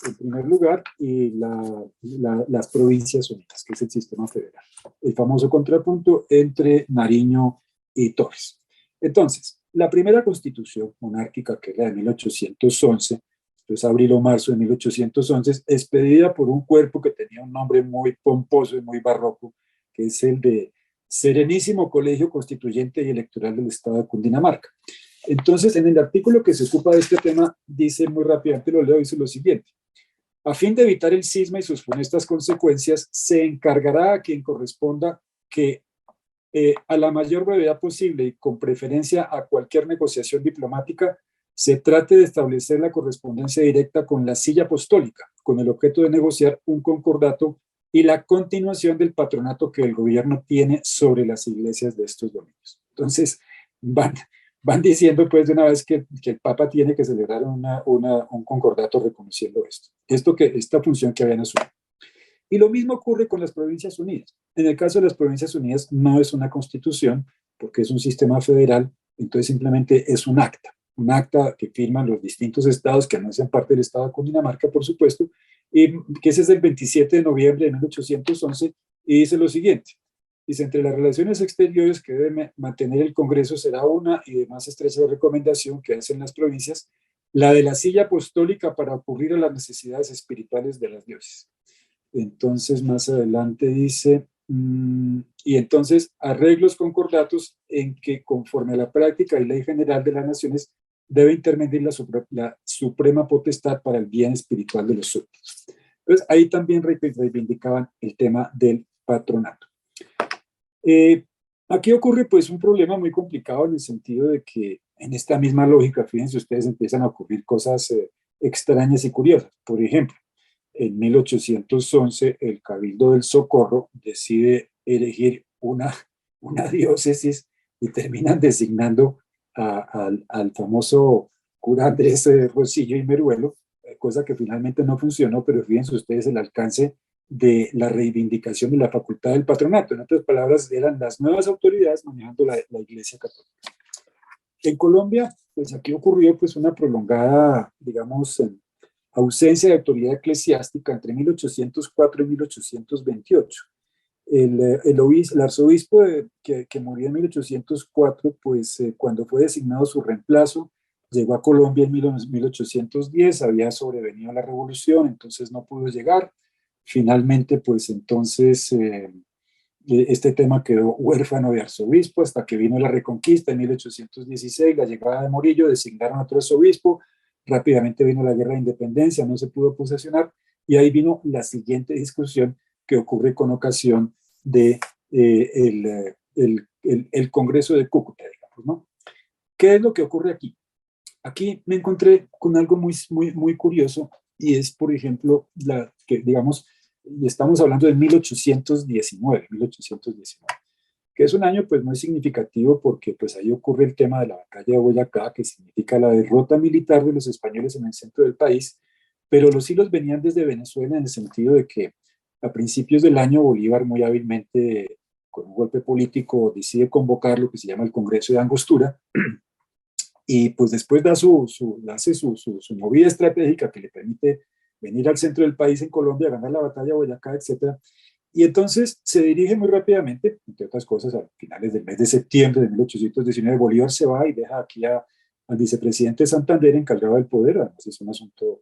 B: en primer lugar, y las Provincias Unidas, que es el sistema federal. El famoso contrapunto entre Nariño y Torres. Entonces, la primera constitución monárquica, que es la de 1811, entonces abril o marzo de 1811, expedida por un cuerpo que tenía un nombre muy pomposo y muy barroco, que es el de Serenísimo Colegio Constituyente y Electoral del Estado de Cundinamarca. Entonces, en el artículo que se ocupa de este tema, dice muy rápidamente, lo leo, dice lo siguiente: a fin de evitar el cisma y sus funestas consecuencias, se encargará a quien corresponda que a la mayor brevedad posible y con preferencia a cualquier negociación diplomática, se trate de establecer la correspondencia directa con la silla apostólica, con el objeto de negociar un concordato y la continuación del patronato que el gobierno tiene sobre las iglesias de estos dominios. Entonces, van diciendo pues de una vez que el Papa tiene que celebrar un concordato reconociendo esta función que habían asumido. Y lo mismo ocurre con las Provincias Unidas. En el caso de las Provincias Unidas no es una constitución porque es un sistema federal, entonces simplemente es un acta que firman los distintos estados que no hacen parte del estado de Cundinamarca, por supuesto, que ese es del 27 de noviembre de 1811, y dice lo siguiente. Dice, entre las relaciones exteriores que debe mantener el Congreso será una y de más estrecha recomendación que hacen las provincias, la de la silla apostólica para ocurrir a las necesidades espirituales de las diócesis. Entonces, más adelante dice, y entonces arreglos concordatos en que conforme a la práctica y ley general de las naciones debe intervenir la suprema potestad para el bien espiritual de los súbditos. Entonces, ahí también reivindicaban el tema del patronato. Aquí ocurre pues un problema muy complicado en el sentido de que en esta misma lógica, fíjense ustedes, empiezan a ocurrir cosas extrañas y curiosas. Por ejemplo, en 1811 el Cabildo del Socorro decide elegir una diócesis y terminan designando al famoso cura Andrés Rosillo y Meruelo, cosa que finalmente no funcionó, pero fíjense ustedes el alcance de la reivindicación de la facultad del patronato. En otras palabras, eran las nuevas autoridades manejando la Iglesia Católica. En Colombia, pues aquí ocurrió pues una prolongada, digamos, ausencia de autoridad eclesiástica entre 1804 y 1828. El arzobispo que murió en 1804, pues cuando fue designado su reemplazo, llegó a Colombia en 1810, había sobrevenido la revolución, entonces no pudo llegar. Finalmente, pues entonces este tema quedó huérfano de arzobispo hasta que vino la Reconquista en 1816, la llegada de Morillo, designaron a otro arzobispo, rápidamente vino la Guerra de Independencia, no se pudo posesionar, y ahí vino la siguiente discusión que ocurre con ocasión de el Congreso de Cúcuta, digamos, ¿no? ¿Qué es lo que ocurre aquí? Aquí me encontré con algo muy curioso, y es, por ejemplo, que digamos, y estamos hablando de 1819, que es un año pues muy significativo porque pues ahí ocurre el tema de la batalla de Boyacá, que significa la derrota militar de los españoles en el centro del país, pero los hilos venían desde Venezuela en el sentido de que a principios del año Bolívar muy hábilmente, con un golpe político, decide convocar lo que se llama el Congreso de Angostura, y pues después hace su movida estratégica que le permite venir al centro del país en Colombia, ganar la batalla de Boyacá, etc. Y entonces se dirige muy rápidamente, entre otras cosas, a finales del mes de septiembre de 1819, Bolívar se va y deja aquí al vicepresidente Santander encargado del poder. Además es un asunto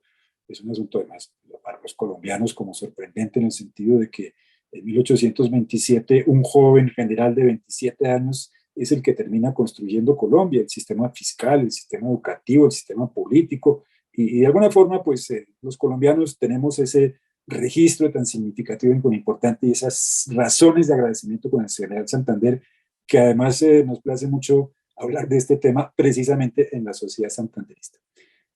B: además para los colombianos como sorprendente en el sentido de que en 1827 un joven general de 27 años es el que termina construyendo Colombia, el sistema fiscal, el sistema educativo, el sistema político, y de alguna forma, pues los colombianos tenemos ese registro tan significativo y tan importante y esas razones de agradecimiento con el general Santander, que además nos place mucho hablar de este tema precisamente en la sociedad santanderista.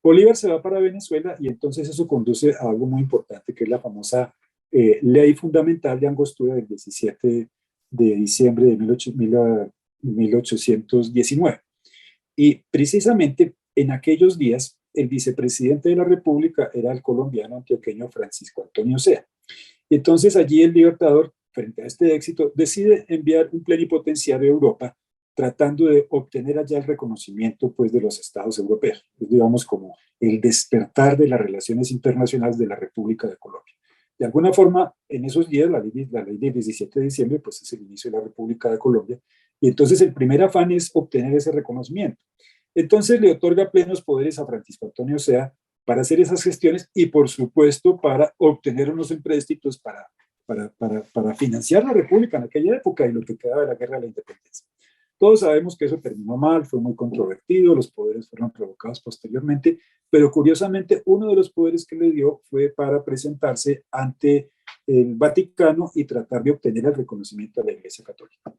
B: Bolívar se va para Venezuela y entonces eso conduce a algo muy importante, que es la famosa ley fundamental de Angostura del 17 de diciembre de 1819. Y precisamente en aquellos días, el vicepresidente de la República era el colombiano antioqueño Francisco Antonio Sea. Y entonces allí el Libertador, frente a este éxito, decide enviar un plenipotenciario a Europa tratando de obtener allá el reconocimiento pues, de los estados europeos, pues, digamos como el despertar de las relaciones internacionales de la República de Colombia. De alguna forma, en esos días, la ley del 17 de diciembre, pues es el inicio de la República de Colombia, y entonces el primer afán es obtener ese reconocimiento. Entonces le otorga plenos poderes a Francisco Antonio Sea para hacer esas gestiones y, por supuesto, para obtener unos empréstitos para financiar la República en aquella época y lo que quedaba de la Guerra de la Independencia. Todos sabemos que eso terminó mal, fue muy controvertido, los poderes fueron revocados posteriormente, pero curiosamente uno de los poderes que le dio fue para presentarse ante el Vaticano y tratar de obtener el reconocimiento de la Iglesia Católica.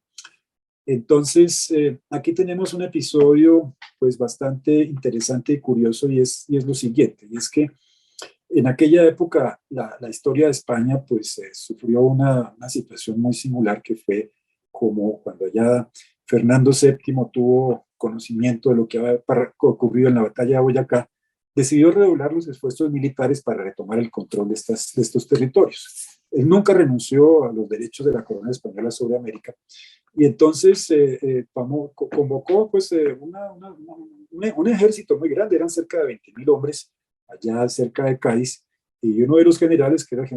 B: Entonces, aquí tenemos un episodio pues bastante interesante y curioso y es lo siguiente, y es que en aquella época la historia de España pues sufrió una situación muy singular que fue como cuando ya Fernando VII tuvo conocimiento de lo que había ocurrido en la batalla de Boyacá, decidió redoblar los esfuerzos militares para retomar el control de estos territorios. Él nunca renunció a los derechos de la corona española sobre América y entonces convocó pues, un ejército muy grande, eran cerca de 20.000 hombres allá cerca de Cádiz, y uno de los generales, que era el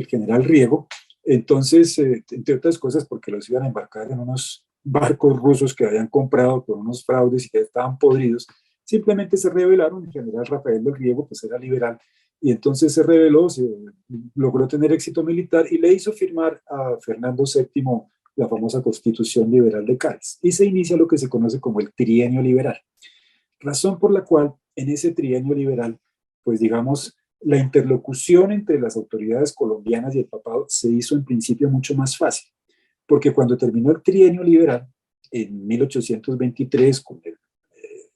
B: general Riego, entonces, entre otras cosas, porque los iban a embarcar en unos barcos rusos que habían comprado con unos fraudes y que estaban podridos, simplemente se rebelaron. El general Rafael del Riego pues era liberal, y entonces se rebeló, logró tener éxito militar y le hizo firmar a Fernando VII la famosa Constitución Liberal de Cádiz, y se inicia lo que se conoce como el Trienio Liberal, razón por la cual en ese Trienio Liberal, pues digamos, la interlocución entre las autoridades colombianas y el papado se hizo en principio mucho más fácil, porque cuando terminó el Trienio Liberal, en 1823, con el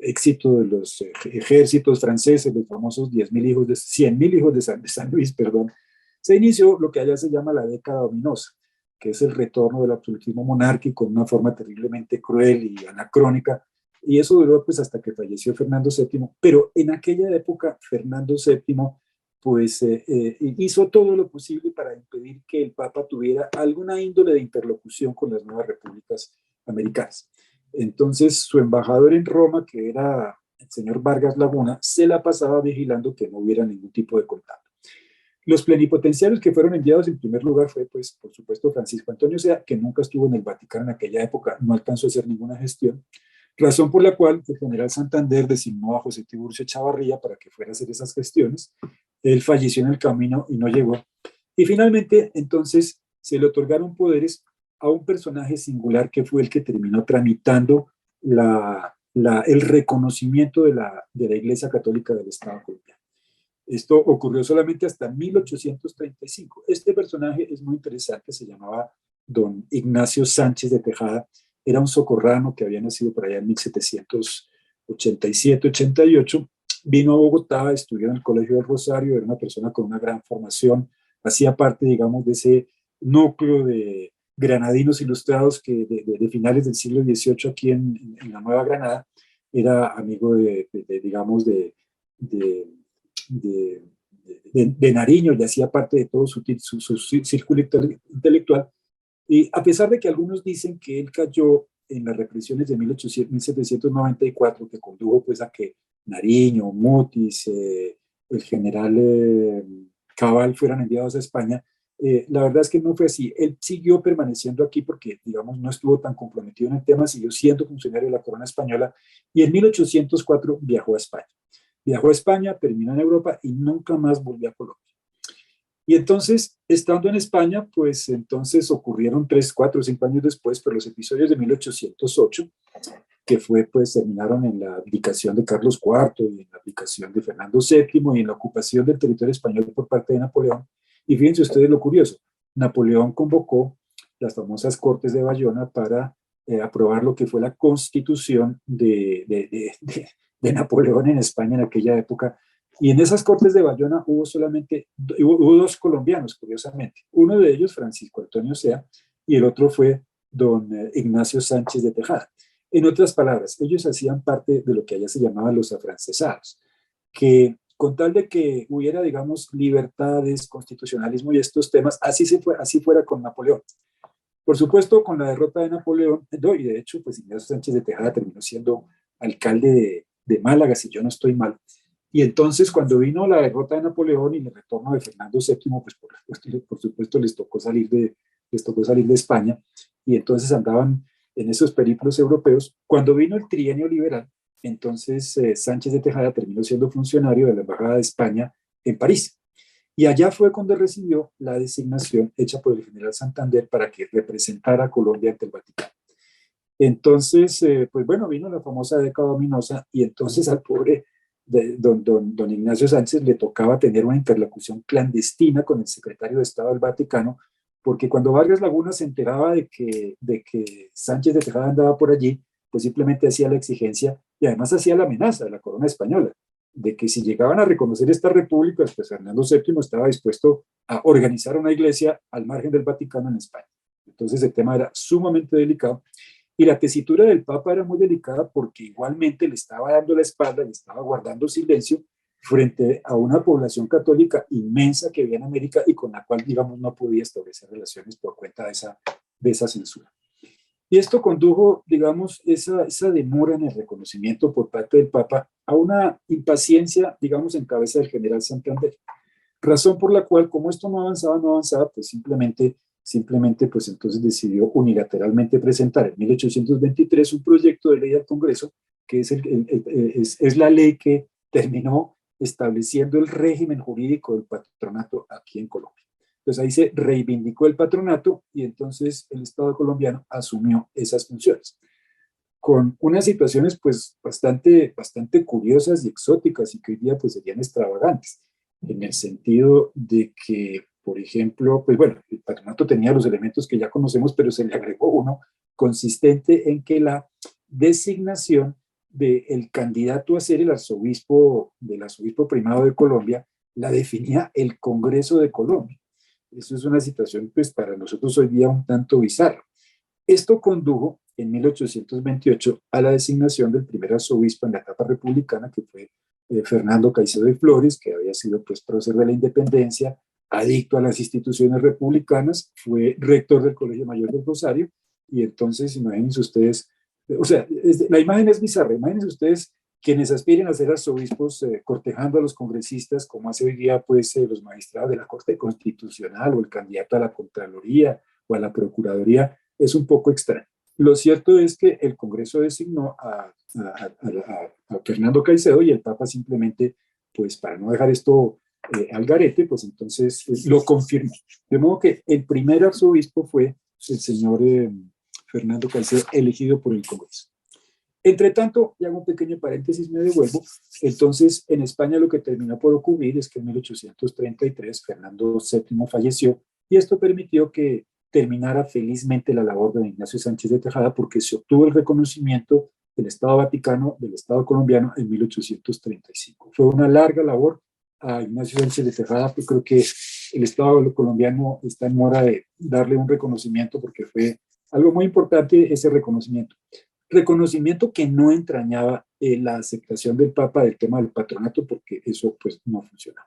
B: éxito de los ejércitos franceses, los famosos 100.000 hijos de San Luis, perdón, se inició lo que allá se llama la década ominosa, que es el retorno del absolutismo monárquico en una forma terriblemente cruel y anacrónica, y eso duró pues hasta que falleció Fernando VII, pero en aquella época Fernando VII pues hizo todo lo posible para impedir que el Papa tuviera alguna índole de interlocución con las nuevas repúblicas americanas. Entonces, su embajador en Roma, que era el señor Vargas Laguna, se la pasaba vigilando que no hubiera ningún tipo de contacto. Los plenipotenciarios que fueron enviados en primer lugar fue, pues, por supuesto, Francisco Antonio Sea, que nunca estuvo en el Vaticano en aquella época, no alcanzó a hacer ninguna gestión, razón por la cual el general Santander designó a José Tiburcio Chavarría para que fuera a hacer esas gestiones. Él falleció en el camino y no llegó. Y finalmente, entonces, se le otorgaron poderes a un personaje singular que fue el que terminó tramitando el reconocimiento de la Iglesia Católica del Estado colombiano. Esto ocurrió solamente hasta 1835. Este personaje es muy interesante, se llamaba don Ignacio Sánchez de Tejada, era un socorrano que había nacido por allá en 1787-88, vino a Bogotá, estudió en el Colegio del Rosario, era una persona con una gran formación, hacía parte, digamos, de ese núcleo de granadinos ilustrados que de finales del siglo XVIII aquí en la Nueva Granada, era amigo digamos, de, de Nariño, y hacía parte de todo su círculo intelectual. Y a pesar de que algunos dicen que él cayó en las represiones de 1794, que condujo pues a que Nariño, Mutis, el general Cabal fueran enviados a España, la verdad es que no fue así. Él siguió permaneciendo aquí porque, digamos, no estuvo tan comprometido en el tema, siguió siendo funcionario de la corona española, y en 1804 viajó a España. Viajó a España, terminó en Europa y nunca más volvió a Colombia. Y entonces, estando en España, pues entonces ocurrieron 3, 4, 5 años después, pero los episodios de 1808, que fue, pues terminaron en la abdicación de Carlos IV y en la abdicación de Fernando VII y en la ocupación del territorio español por parte de Napoleón. Y fíjense ustedes lo curioso, Napoleón convocó las famosas Cortes de Bayona para aprobar lo que fue la constitución de Napoleón en España en aquella época. Y en esas Cortes de Bayona hubo 2 colombianos, curiosamente. Uno de ellos, Francisco Antonio Sea, y el otro fue don Ignacio Sánchez de Tejada. En otras palabras, ellos hacían parte de lo que allá se llamaban los afrancesados, que con tal de que hubiera, digamos, libertades, constitucionalismo y estos temas, así fuera con Napoleón. Por supuesto, con la derrota de Napoleón, y de hecho, pues Ignacio Sánchez de Tejada terminó siendo alcalde de Málaga, si yo no estoy mal. Y entonces, cuando vino la derrota de Napoleón y el retorno de Fernando VII, pues por supuesto les tocó salir de España, y entonces andaban en esos periplos europeos. Cuando vino el trienio liberal, entonces Sánchez de Tejada terminó siendo funcionario de la Embajada de España en París. Y allá fue cuando recibió la designación hecha por el general Santander para que representara a Colombia ante el Vaticano. Entonces, pues bueno, vino la famosa década ominosa, y entonces al pobre don Ignacio Sánchez le tocaba tener una interlocución clandestina con el secretario de Estado del Vaticano, porque cuando Vargas Laguna se enteraba de que Sánchez de Tejada andaba por allí, pues simplemente hacía la exigencia y además hacía la amenaza de la corona española, de que si llegaban a reconocer estas repúblicas, pues Fernando VII estaba dispuesto a organizar una iglesia al margen del Vaticano en España. Entonces el tema era sumamente delicado. Y la tesitura del Papa era muy delicada porque igualmente le estaba dando la espalda y estaba guardando silencio frente a una población católica inmensa que había en América y con la cual, digamos, no podía establecer relaciones por cuenta de esa censura. Y esto condujo, digamos, esa demora en el reconocimiento por parte del Papa a una impaciencia, digamos, en cabeza del general Santander. Razón por la cual, como esto no avanzaba, pues simplemente, pues entonces decidió unilateralmente presentar en 1823 un proyecto de ley al Congreso, que es la ley que terminó estableciendo el régimen jurídico del patronato aquí en Colombia. Entonces ahí se reivindicó el patronato y entonces el Estado colombiano asumió esas funciones con unas situaciones pues bastante curiosas y exóticas y que hoy día pues serían extravagantes, en el sentido de que, por ejemplo, pues bueno, el patronato tenía los elementos que ya conocemos, pero se le agregó uno consistente en que la designación del candidato a ser el arzobispo del arzobispo primado de Colombia la definía el Congreso de Colombia. Eso es una situación pues para nosotros hoy día un tanto bizarra. Esto condujo en 1828 a la designación del primer arzobispo en la etapa republicana, que fue Fernando Caicedo de Flores, que había sido pues prócer de la independencia, adicto a las instituciones republicanas, fue rector del Colegio Mayor del Rosario, y entonces imagínense ustedes, o sea, la imagen es bizarra, imagínense ustedes quienes aspiren a ser arzobispos cortejando a los congresistas, como hace hoy día pues los magistrados de la Corte Constitucional o el candidato a la Contraloría o a la Procuraduría, es un poco extraño. Lo cierto es que el Congreso designó a Fernando Caicedo y el Papa simplemente, pues para no dejar esto al garete, pues entonces lo confirmó. De modo que el primer arzobispo fue el señor Fernando Caicedo, elegido por el Congreso. Entre tanto, y hago un pequeño paréntesis, me devuelvo, entonces en España lo que terminó por ocurrir es que en 1833 Fernando VII falleció y esto permitió que terminara felizmente la labor de Ignacio Sánchez de Tejada porque se obtuvo el reconocimiento del Estado Vaticano, del Estado colombiano en 1835. Fue una larga labor a Ignacio Sánchez de Tejada, yo creo que el Estado colombiano está en mora de darle un reconocimiento porque fue algo muy importante ese reconocimiento. Reconocimiento que no entrañaba la aceptación del Papa del tema del patronato porque eso pues no funcionaba.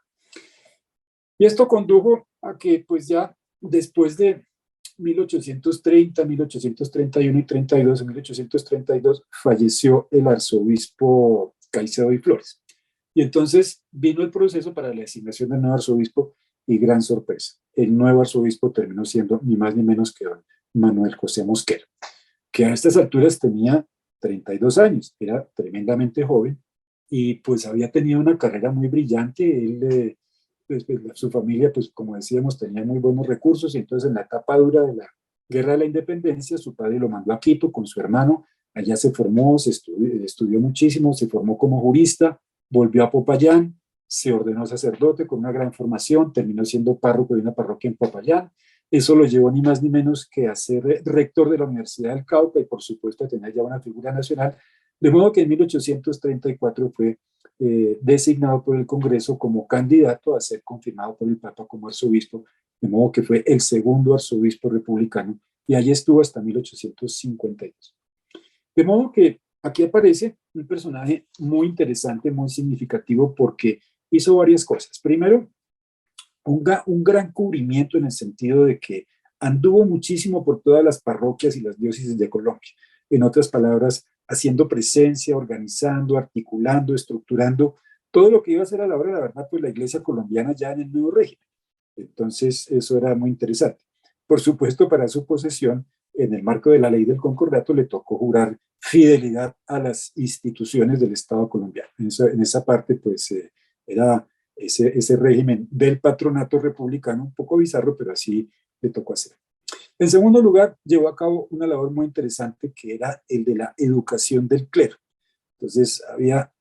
B: Y esto condujo a que pues ya después de 1830, 1831 y 32, en 1832 falleció el arzobispo Caicedo de Flores. Y entonces vino el proceso para la designación del nuevo arzobispo y gran sorpresa, el nuevo arzobispo terminó siendo ni más ni menos que don Manuel José Mosquera, que a estas alturas tenía 32 años, era tremendamente joven y pues había tenido una carrera muy brillante. Él, pues, su familia, pues como decíamos, tenía muy buenos recursos y entonces en la etapa dura de la Guerra de la Independencia, su padre lo mandó a Quito con su hermano, allá se formó, estudió muchísimo, se formó como jurista, volvió a Popayán, se ordenó sacerdote con una gran formación, terminó siendo párroco de una parroquia en Popayán. Eso lo llevó ni más ni menos que a ser rector de la Universidad del Cauca y por supuesto a tener ya una figura nacional, de modo que en 1834 fue designado por el Congreso como candidato a ser confirmado por el Papa como arzobispo, de modo que fue el segundo arzobispo republicano y allí estuvo hasta 1852. De modo que aquí aparece un personaje muy interesante, muy significativo porque hizo varias cosas. Primero, un gran cubrimiento en el sentido de que anduvo muchísimo por todas las parroquias y las diócesis de Colombia. En otras palabras, haciendo presencia, organizando, articulando, estructurando todo lo que iba a ser a la hora de la verdad, pues la iglesia colombiana ya en el nuevo régimen. Entonces, eso era muy interesante. Por supuesto, para su posesión, en el marco de la ley del concordato, le tocó jurar fidelidad a las instituciones del Estado colombiano. En esa parte, pues, era ese régimen del patronato republicano, un poco bizarro, pero así le tocó hacer. En segundo lugar, llevó a cabo una labor muy interesante que era el de la educación del clero. Entonces, había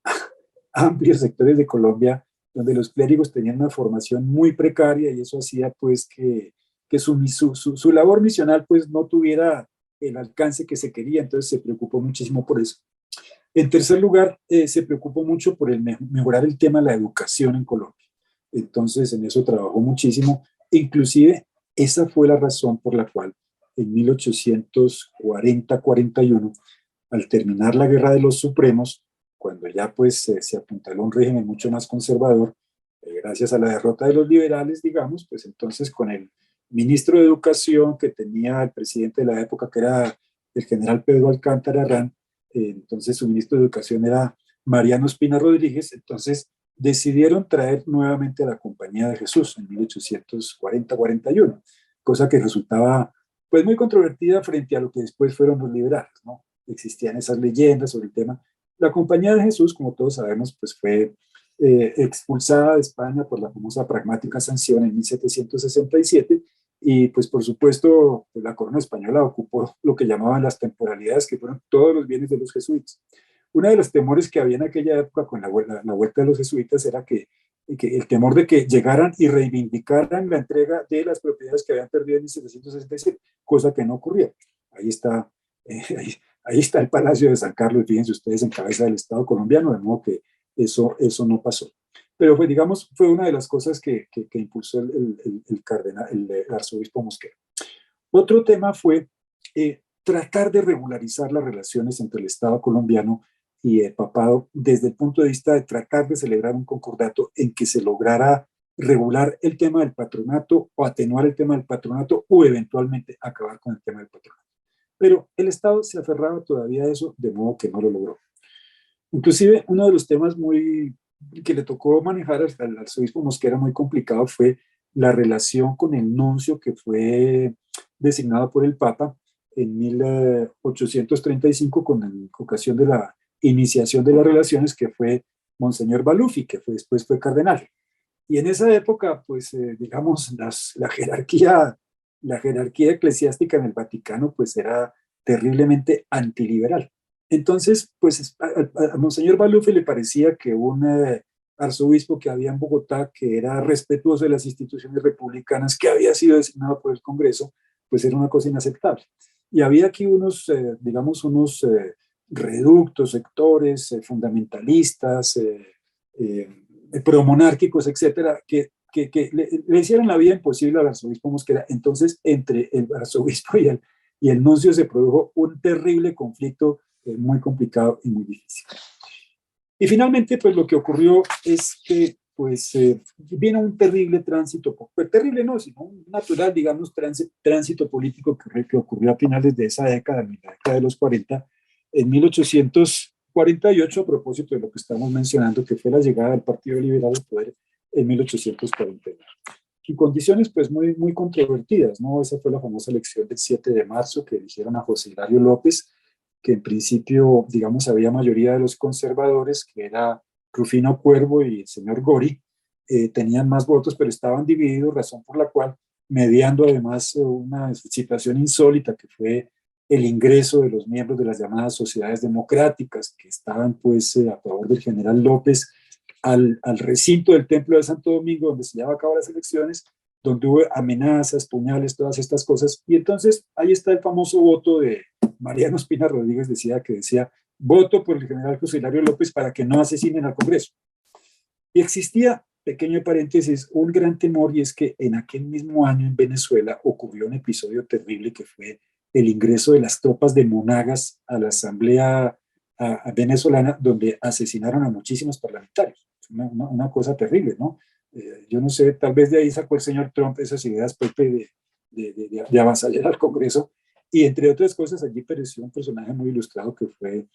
B: amplios sectores de Colombia donde los clérigos tenían una formación muy precaria y eso hacía pues que su labor misional pues no tuviera el alcance que se quería, entonces se preocupó muchísimo por eso. En tercer lugar, se preocupó mucho por mejorar el tema de la educación en Colombia. Entonces, en eso trabajó muchísimo. Inclusive, esa fue la razón por la cual en 1840-41, al terminar la Guerra de los Supremos, cuando ya pues se apuntaló un régimen mucho más conservador, gracias a la derrota de los liberales, digamos, pues entonces con el ministro de Educación que tenía el presidente de la época, que era el general Pedro Alcántara Herrán, entonces su ministro de Educación era Mariano Espina Rodríguez, entonces decidieron traer nuevamente a la Compañía de Jesús en 1840-41, cosa que resultaba pues muy controvertida frente a lo que después fueron los liberales, ¿no? Existían esas leyendas sobre el tema. La Compañía de Jesús, como todos sabemos, pues fue expulsada de España por la famosa pragmática sanción en 1767 y pues por supuesto pues, la corona española ocupó lo que llamaban las temporalidades, que fueron todos los bienes de los jesuitas. Uno de los temores que había en aquella época con la vuelta de los jesuitas era que el temor de que llegaran y reivindicaran la entrega de las propiedades que habían perdido en 1767, cosa que no ocurrió. Ahí está, ahí está el Palacio de San Carlos, fíjense ustedes, en cabeza del Estado colombiano, de modo que eso no pasó. Pero pues, digamos, fue una de las cosas que impulsó el arzobispo Mosquera. Otro tema fue tratar de regularizar las relaciones entre el Estado colombiano y el papado desde el punto de vista de tratar de celebrar un concordato en que se lograra regular el tema del patronato o atenuar el tema del patronato o eventualmente acabar con el tema del patronato. Pero el Estado se aferraba todavía a eso, de modo que no lo logró. Inclusive uno de los temas que le tocó manejar al arzobispo Mosquera muy complicado fue la relación con el nuncio que fue designado por el Papa en 1835 con ocasión de la iniciación de las relaciones, que fue Monseñor Balufi, que después fue cardenal. Y en esa época, pues, digamos, la jerarquía eclesiástica en el Vaticano, pues, era terriblemente antiliberal. Entonces, pues, a Monseñor Balufi le parecía que un arzobispo que había en Bogotá, que era respetuoso de las instituciones republicanas, que había sido designado por el Congreso, pues era una cosa inaceptable. Y había aquí digamos, unos reductos, sectores fundamentalistas, promonárquicos, etcétera, que le hicieron la vida imposible al arzobispo Mosquera. Entonces, entre el arzobispo y el nuncio se produjo un terrible conflicto muy complicado y muy difícil. Y finalmente, pues lo que ocurrió es que pues vino un terrible tránsito, pues terrible no, sino un natural, digamos, tránsito político que ocurrió a finales de esa década, en la década de los 40, en 1848, a propósito de lo que estamos mencionando, que fue la llegada del Partido Liberal al poder en 1849. En condiciones pues muy, muy controvertidas, ¿no? Esa fue la famosa elección del 7 de marzo que eligieron a José Hilario López, que en principio, digamos, había mayoría de los conservadores, que era Rufino Cuervo y el señor Gori, tenían más votos, pero estaban divididos, razón por la cual, mediando además una situación insólita que fue el ingreso de los miembros de las llamadas sociedades democráticas, que estaban pues a favor del general López, al recinto del Templo de Santo Domingo, donde se llevaban a cabo las elecciones, donde hubo amenazas, puñales, todas estas cosas. Y entonces ahí está el famoso voto de Mariano Espina Rodríguez, decía, voto por el general José Hilario López para que no asesinen al Congreso. Y existía, pequeño paréntesis, un gran temor, y es que en aquel mismo año en Venezuela ocurrió un episodio terrible que fue el ingreso de las tropas de Monagas a la Asamblea venezolana, donde asesinaron a muchísimos parlamentarios. Una cosa terrible, ¿no? Yo no sé, tal vez de ahí sacó el señor Trump esas ideas, Pepe, de avasallar al Congreso, y entre otras cosas allí pereció un personaje muy ilustrado que fue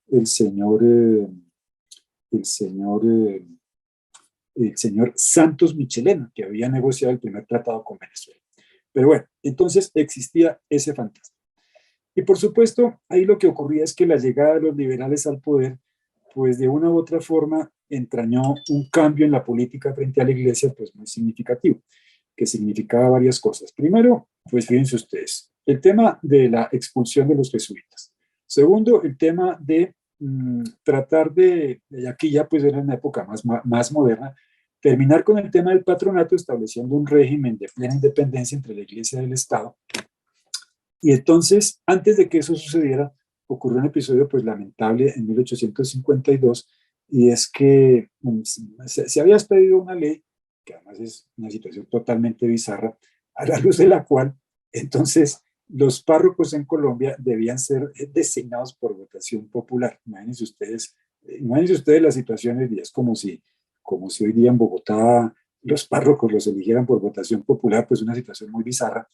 B: el señor Santos Michelena, que había negociado el primer tratado con Venezuela. Pero bueno, entonces existía ese fantasma. Y por supuesto, ahí lo que ocurría es que la llegada de los liberales al poder, pues de una u otra forma entrañó un cambio en la política frente a la Iglesia, pues muy significativo, que significaba varias cosas. Primero, pues fíjense ustedes, el tema de la expulsión de los jesuitas. Segundo, el tema de tratar de, aquí ya pues era una época más moderna, terminar con el tema del patronato, estableciendo un régimen de plena independencia entre la Iglesia y el Estado. Y entonces, antes de que eso sucediera, ocurrió un episodio pues lamentable en 1852, y es que se había expedido una ley, que además es una situación totalmente bizarra, a la luz de la cual entonces los párrocos en Colombia debían ser designados por votación popular. Imagínense ustedes las situaciones, es como si hoy día en Bogotá los párrocos los eligieran por votación popular, pues una situación muy bizarra.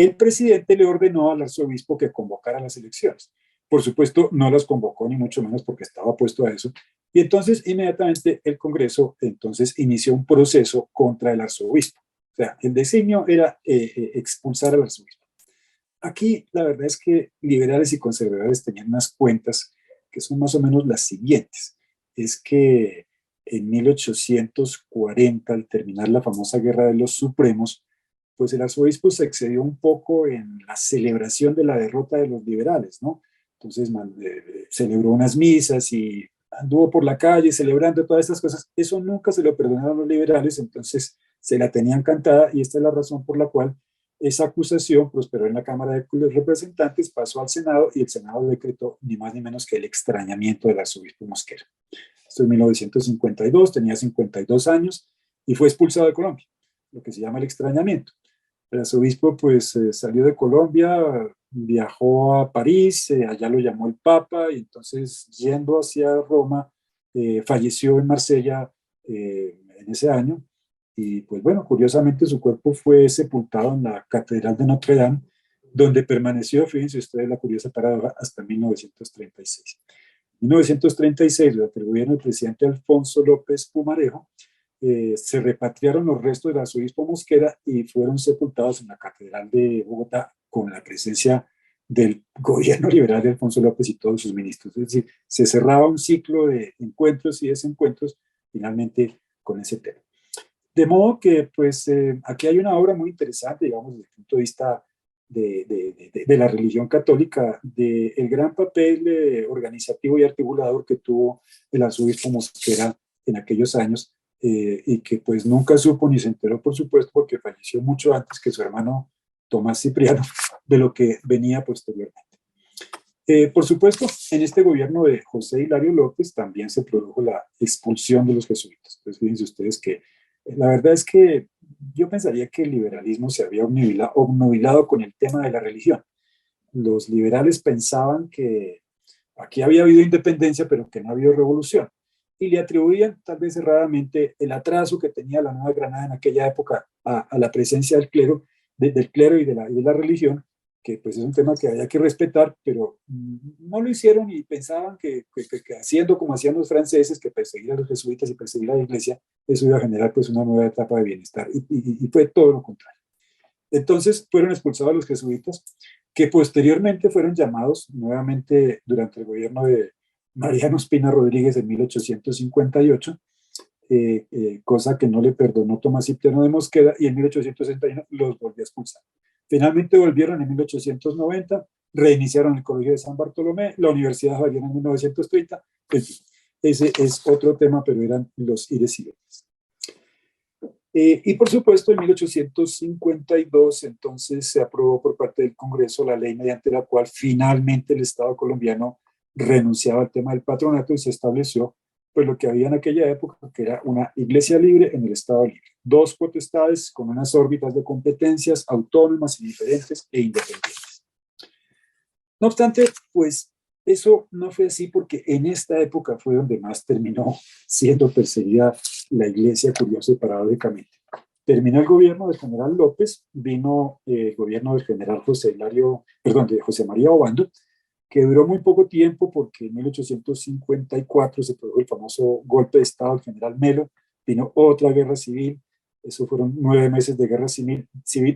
B: el presidente le ordenó al arzobispo que convocara las elecciones. Por supuesto, no las convocó, ni mucho menos porque estaba opuesto a eso. Y entonces, inmediatamente, el Congreso entonces inició un proceso contra el arzobispo. O sea, el designio era expulsar al arzobispo. Aquí, la verdad es que liberales y conservadores tenían unas cuentas que son más o menos las siguientes. Es que en 1840, al terminar la famosa Guerra de los Supremos, pues el arzobispo se excedió un poco en la celebración de la derrota de los liberales, ¿no? Entonces celebró unas misas y anduvo por la calle celebrando todas estas cosas. Eso nunca se lo perdonaron los liberales, entonces se la tenían cantada y esta es la razón por la cual esa acusación prosperó en la Cámara de Representantes, pasó al Senado y el Senado decretó ni más ni menos que el extrañamiento del arzobispo Mosquera. Esto en 1952, tenía 52 años y fue expulsado de Colombia, lo que se llama el extrañamiento. El arzobispo pues salió de Colombia, viajó a París, allá lo llamó el Papa y entonces yendo hacia Roma, falleció en Marsella en ese año. Y pues bueno, curiosamente su cuerpo fue sepultado en la Catedral de Notre Dame, donde permaneció, fíjense ustedes la curiosa paradoja, hasta 1936. En 1936, durante el gobierno del presidente Alfonso López Pumarejo, se repatriaron los restos del arzobispo Mosquera y fueron sepultados en la Catedral de Bogotá con la presencia del gobierno liberal de Alfonso López y todos sus ministros. Es decir, se cerraba un ciclo de encuentros y desencuentros finalmente con ese tema. De modo que, pues, aquí hay una obra muy interesante, digamos, desde el punto de vista de la religión católica, del gran papel organizativo y articulador que tuvo el arzobispo Mosquera en aquellos años, y que pues nunca supo ni se enteró, por supuesto, porque falleció mucho antes que su hermano Tomás Cipriano, de lo que venía posteriormente. Por supuesto, en este gobierno de José Hilario López también se produjo la expulsión de los jesuitas. Entonces, fíjense ustedes que la verdad es que yo pensaría que el liberalismo se había obnubilado con el tema de la religión. Los liberales pensaban que aquí había habido independencia, pero que no había habido revolución. Y le atribuían, tal vez erradamente, el atraso que tenía la Nueva Granada en aquella época a la presencia del clero, del clero y de la religión, que pues es un tema que había que respetar, pero no lo hicieron y pensaban que haciendo como hacían los franceses, que perseguir a los jesuitas y perseguir a la iglesia, eso iba a generar pues una nueva etapa de bienestar. Y fue todo lo contrario. Entonces fueron expulsados los jesuitas, que posteriormente fueron llamados nuevamente durante el gobierno de Mariano Espina Rodríguez en 1858, cosa que no le perdonó Tomás Cipriano de Mosquera, y en 1861 los volvió a expulsar. Finalmente volvieron en 1890, reiniciaron el Colegio de San Bartolomé, la Universidad Javeriana en 1930, en fin, ese es otro tema, pero eran los ires y venires. Y por supuesto, en 1852, entonces se aprobó por parte del Congreso la ley mediante la cual finalmente el Estado colombiano renunciaba al tema del patronato y se estableció pues lo que había en aquella época, que era una iglesia libre en el Estado libre. Dos potestades con unas órbitas de competencias autónomas y diferentes e independientes. No obstante, pues eso no fue así porque en esta época fue donde más terminó siendo perseguida la iglesia, curiosa y paradójicamente. Terminó el gobierno del general López, vino el gobierno del general de José María Obando, que duró muy poco tiempo porque en 1854 se produjo el famoso golpe de Estado del general Melo, vino otra guerra civil, eso fueron 9 meses de guerra civil,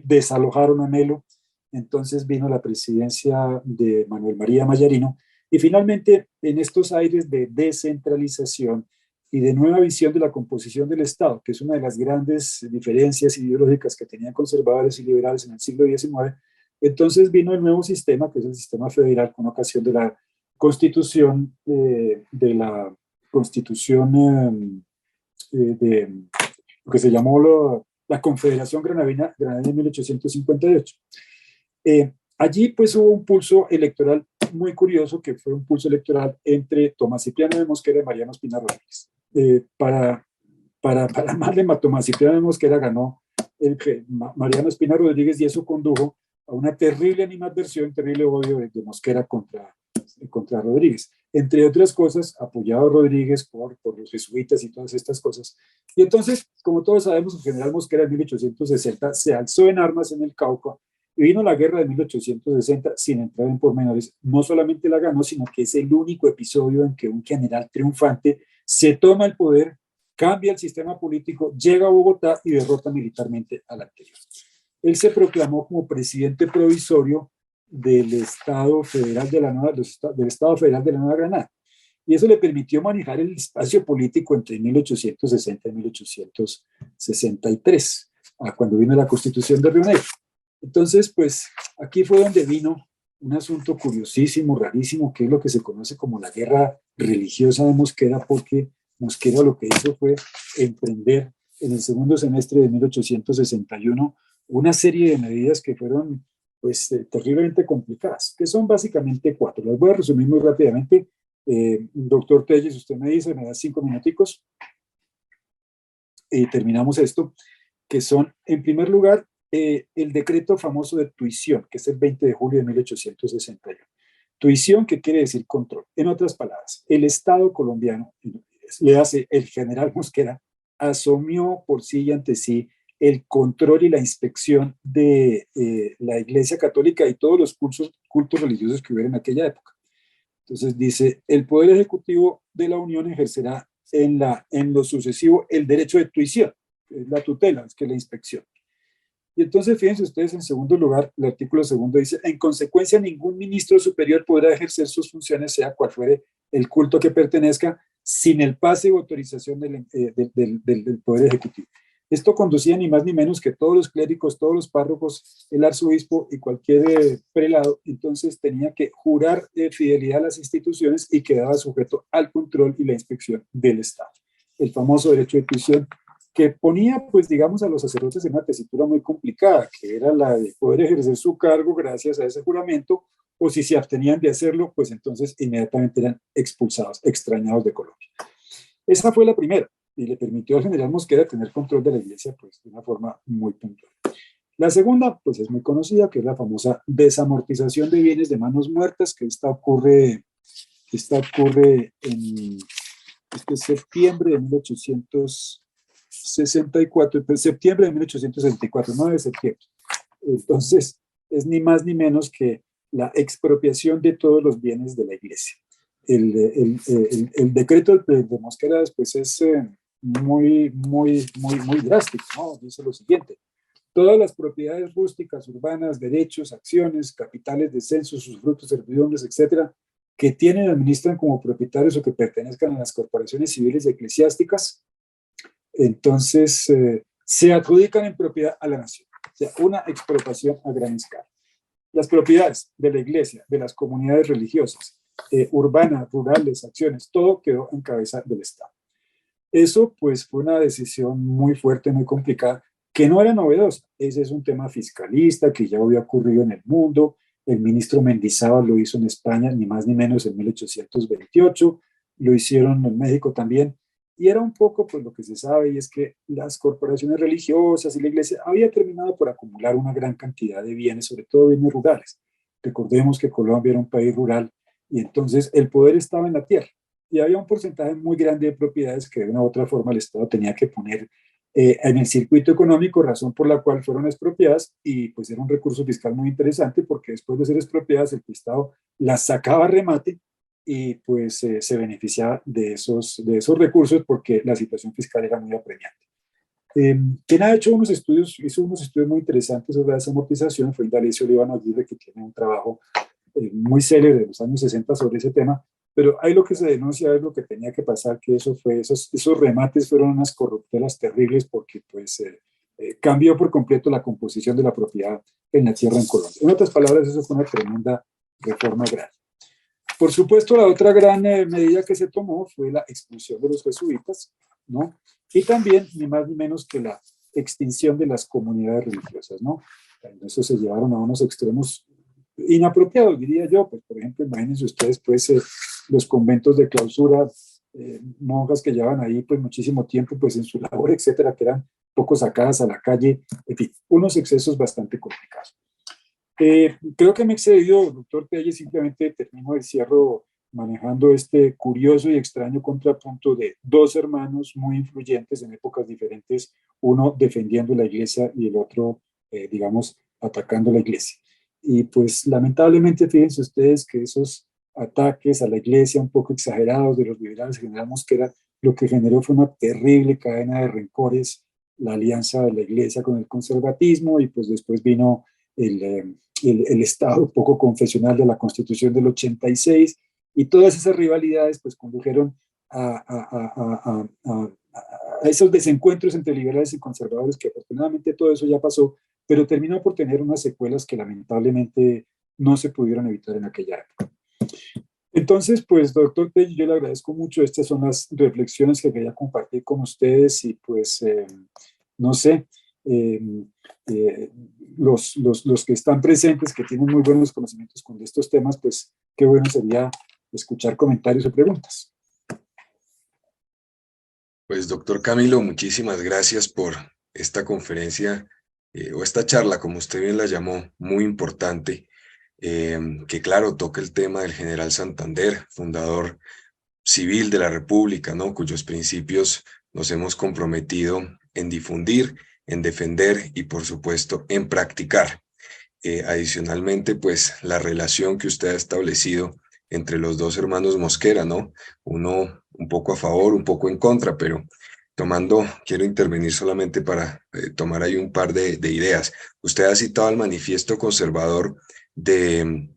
B: desalojaron a Melo, entonces vino la presidencia de Manuel María Mayarino, y finalmente en estos aires de descentralización y de nueva visión de la composición del Estado, que es una de las grandes diferencias ideológicas que tenían conservadores y liberales en el siglo XIX, entonces vino el nuevo sistema, que es el sistema federal, con ocasión de la constitución, de lo que se llamó la Confederación Granadina en 1858. Allí pues hubo un pulso electoral muy curioso, que fue un pulso electoral entre Tomás Cipriano de Mosquera y Mariano Espina Rodríguez. Para más de Tomás Cipriano de Mosquera ganó Mariano Espina Rodríguez, y eso condujo a una terrible animadversión, terrible odio de Mosquera contra Rodríguez. Entre otras cosas, apoyado a Rodríguez por los jesuitas y todas estas cosas. Y entonces, como todos sabemos, el general Mosquera en 1860 se alzó en armas en el Cauca Y vino la guerra de 1860, sin entrar en pormenores, no solamente la ganó, sino que es el único episodio en que un general triunfante se toma el poder, cambia el sistema político, llega a Bogotá y derrota militarmente al anterior. Él se proclamó como presidente provisorio del Estado Federal de la Nueva Granada. Y eso le permitió manejar el espacio político entre 1860 y 1863, a cuando vino la Constitución de Río Negro. Entonces, pues aquí fue donde vino un asunto curiosísimo, rarísimo, que es lo que se conoce como la guerra religiosa de Mosquera, porque Mosquera lo que hizo fue emprender en el segundo semestre de 1861 una serie de medidas que fueron pues terriblemente complicadas, que son básicamente cuatro. Las voy a resumir muy rápidamente. Doctor Telles, usted me dice, me da 5 minuticos y terminamos esto, que son, en primer lugar, el decreto famoso de tuición, que es el 20 de julio de 1861. Tuición, que quiere decir control. En otras palabras, el Estado colombiano, le hace el general Mosquera, asumió por sí y ante sí el control y la inspección de la Iglesia Católica y todos los cultos religiosos que hubiera en aquella época. Entonces dice, el Poder Ejecutivo de la Unión ejercerá en lo sucesivo el derecho de tuición, que es la tutela, es que la inspección. Y entonces, fíjense ustedes, en segundo lugar, el artículo segundo dice, en consecuencia, ningún ministro superior podrá ejercer sus funciones, sea cual fuere el culto que pertenezca, sin el pase o autorización del Poder Ejecutivo. Esto conducía ni más ni menos que todos los clérigos, todos los párrocos, el arzobispo y cualquier prelado, entonces tenía que jurar fidelidad a las instituciones y quedaba sujeto al control y la inspección del Estado. El famoso derecho de tuición, que ponía, pues digamos, a los sacerdotes en una tesitura muy complicada, que era la de poder ejercer su cargo gracias a ese juramento, o si se abstenían de hacerlo, pues entonces inmediatamente eran expulsados, extrañados de Colombia. Esa fue la primera, y le permitió al general Mosquera tener control de la iglesia, pues de una forma muy puntual. La segunda, pues es muy conocida, que es la famosa desamortización de bienes de manos muertas, que esta ocurre en septiembre de 1864, septiembre de 1864, 9 de septiembre. Entonces, es ni más ni menos que la expropiación de todos los bienes de la iglesia. El decreto de Mosquera después es muy drástico, ¿no? Dice lo siguiente: todas las propiedades rústicas, urbanas, derechos, acciones, capitales de censos, sus frutos, servidumbres, etcétera, que tienen, administran como propietarios o que pertenezcan a las corporaciones civiles y eclesiásticas, entonces se adjudican en propiedad a la nación. O sea, una expropiación a gran escala. Las propiedades de la iglesia, de las comunidades religiosas, urbanas, rurales, acciones, todo quedó en cabeza del Estado. Eso pues fue una decisión muy fuerte, muy complicada, que no era novedosa. Ese es un tema fiscalista que ya había ocurrido en el mundo. El ministro Mendizábal lo hizo en España, ni más ni menos en 1828. Lo hicieron en México también. Y era un poco pues lo que se sabe, y es que las corporaciones religiosas y la iglesia había terminado por acumular una gran cantidad de bienes, sobre todo bienes rurales. Recordemos que Colombia era un país rural y entonces el poder estaba en la tierra. Y había un porcentaje muy grande de propiedades que de una u otra forma el Estado tenía que poner en el circuito económico, razón por la cual fueron expropiadas, y pues era un recurso fiscal muy interesante porque después de ser expropiadas el Estado las sacaba a remate y pues se beneficiaba de esos recursos porque la situación fiscal era muy apremiante. Quien ha hecho hizo unos estudios muy interesantes sobre la desamortización fue Indalecio Líbano Aguirre, que tiene un trabajo muy célebre de los años 60 sobre ese tema, pero ahí lo que se denuncia es lo que tenía que pasar, que esos remates fueron unas corruptelas terribles porque pues cambió por completo la composición de la propiedad en la tierra en Colombia. En otras palabras, eso fue una tremenda reforma agraria. Por supuesto, la otra gran medida que se tomó fue la expulsión de los jesuitas, ¿no? Y también, ni más ni menos que la extinción de las comunidades religiosas, ¿no? Eso se llevaron a unos extremos inapropiados, diría yo. Pues, por ejemplo, imagínense ustedes, pues, los conventos de clausura, monjas que llevaban ahí, pues, muchísimo tiempo, pues, en su labor, etcétera, que eran poco sacadas a la calle, en fin, unos excesos bastante complicados. Creo que me he excedido, doctor Telles, simplemente termino el cierro manejando este curioso y extraño contrapunto de dos hermanos muy influyentes en épocas diferentes, uno defendiendo la iglesia y el otro, digamos, atacando la iglesia. Y pues lamentablemente, fíjense ustedes que esos ataques a la iglesia un poco exagerados de los liberales, General Mosquera, lo que generó fue una terrible cadena de rencores, la alianza de la iglesia con el conservatismo, y pues después vino el Estado poco confesional de la Constitución del 86, y todas esas rivalidades pues condujeron a esos desencuentros entre liberales y conservadores, que afortunadamente todo eso ya pasó, pero terminó por tener unas secuelas que lamentablemente no se pudieron evitar en aquella época. Entonces, pues, doctor Tello, yo le agradezco mucho. Estas son las reflexiones que quería compartir con ustedes y pues, no sé, eh, eh, los que están presentes, que tienen muy buenos conocimientos con estos temas, pues, qué bueno sería escuchar comentarios o preguntas.
A: Pues doctor Camilo, muchísimas gracias por esta conferencia o esta charla, como usted bien la llamó, muy importante, que claro, toca el tema del general Santander, fundador civil de la República, ¿no? Cuyos principios nos hemos comprometido en difundir, en defender y por supuesto en practicar. Adicionalmente, pues la relación que usted ha establecido entre los dos hermanos Mosquera, ¿no? Uno un poco a favor, un poco en contra, pero quiero intervenir solamente para tomar ahí un par de ideas. Usted ha citado el manifiesto conservador de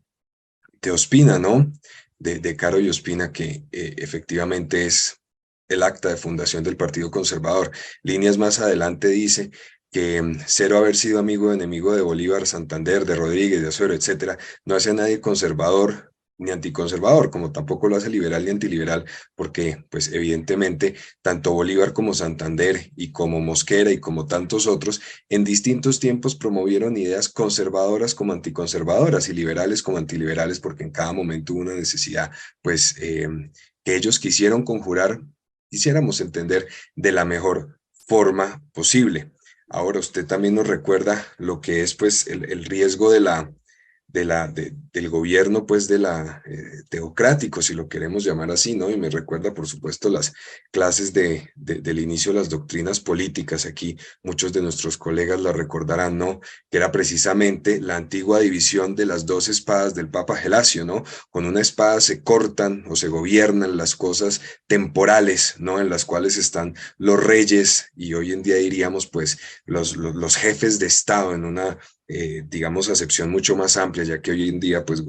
A: Ospina, ¿no? De Caro y Ospina, que efectivamente es el acta de fundación del Partido Conservador. Líneas más adelante dice que cero haber sido amigo o enemigo de Bolívar, Santander, de Rodríguez, de Azuero, etcétera, no hace a nadie conservador ni anticonservador, como tampoco lo hace liberal ni antiliberal, porque pues evidentemente tanto Bolívar como Santander y como Mosquera y como tantos otros en distintos tiempos promovieron ideas conservadoras como anticonservadoras y liberales como antiliberales, porque en cada momento hubo una necesidad pues que ellos quisieron conjurar, quisiéramos entender de la mejor forma posible. Ahora usted también nos recuerda lo que es pues el riesgo del gobierno pues teocrático, si lo queremos llamar así, ¿no? Y me recuerda por supuesto las clases del inicio de las doctrinas políticas. Aquí muchos de nuestros colegas la recordarán, ¿no? Que era precisamente la antigua división de las dos espadas del Papa Gelasio, ¿no? Con una espada se cortan o se gobiernan las cosas temporales, ¿no? En las cuales están los reyes y hoy en día diríamos pues los jefes de Estado en una digamos, acepción mucho más amplia, ya que hoy en día, pues,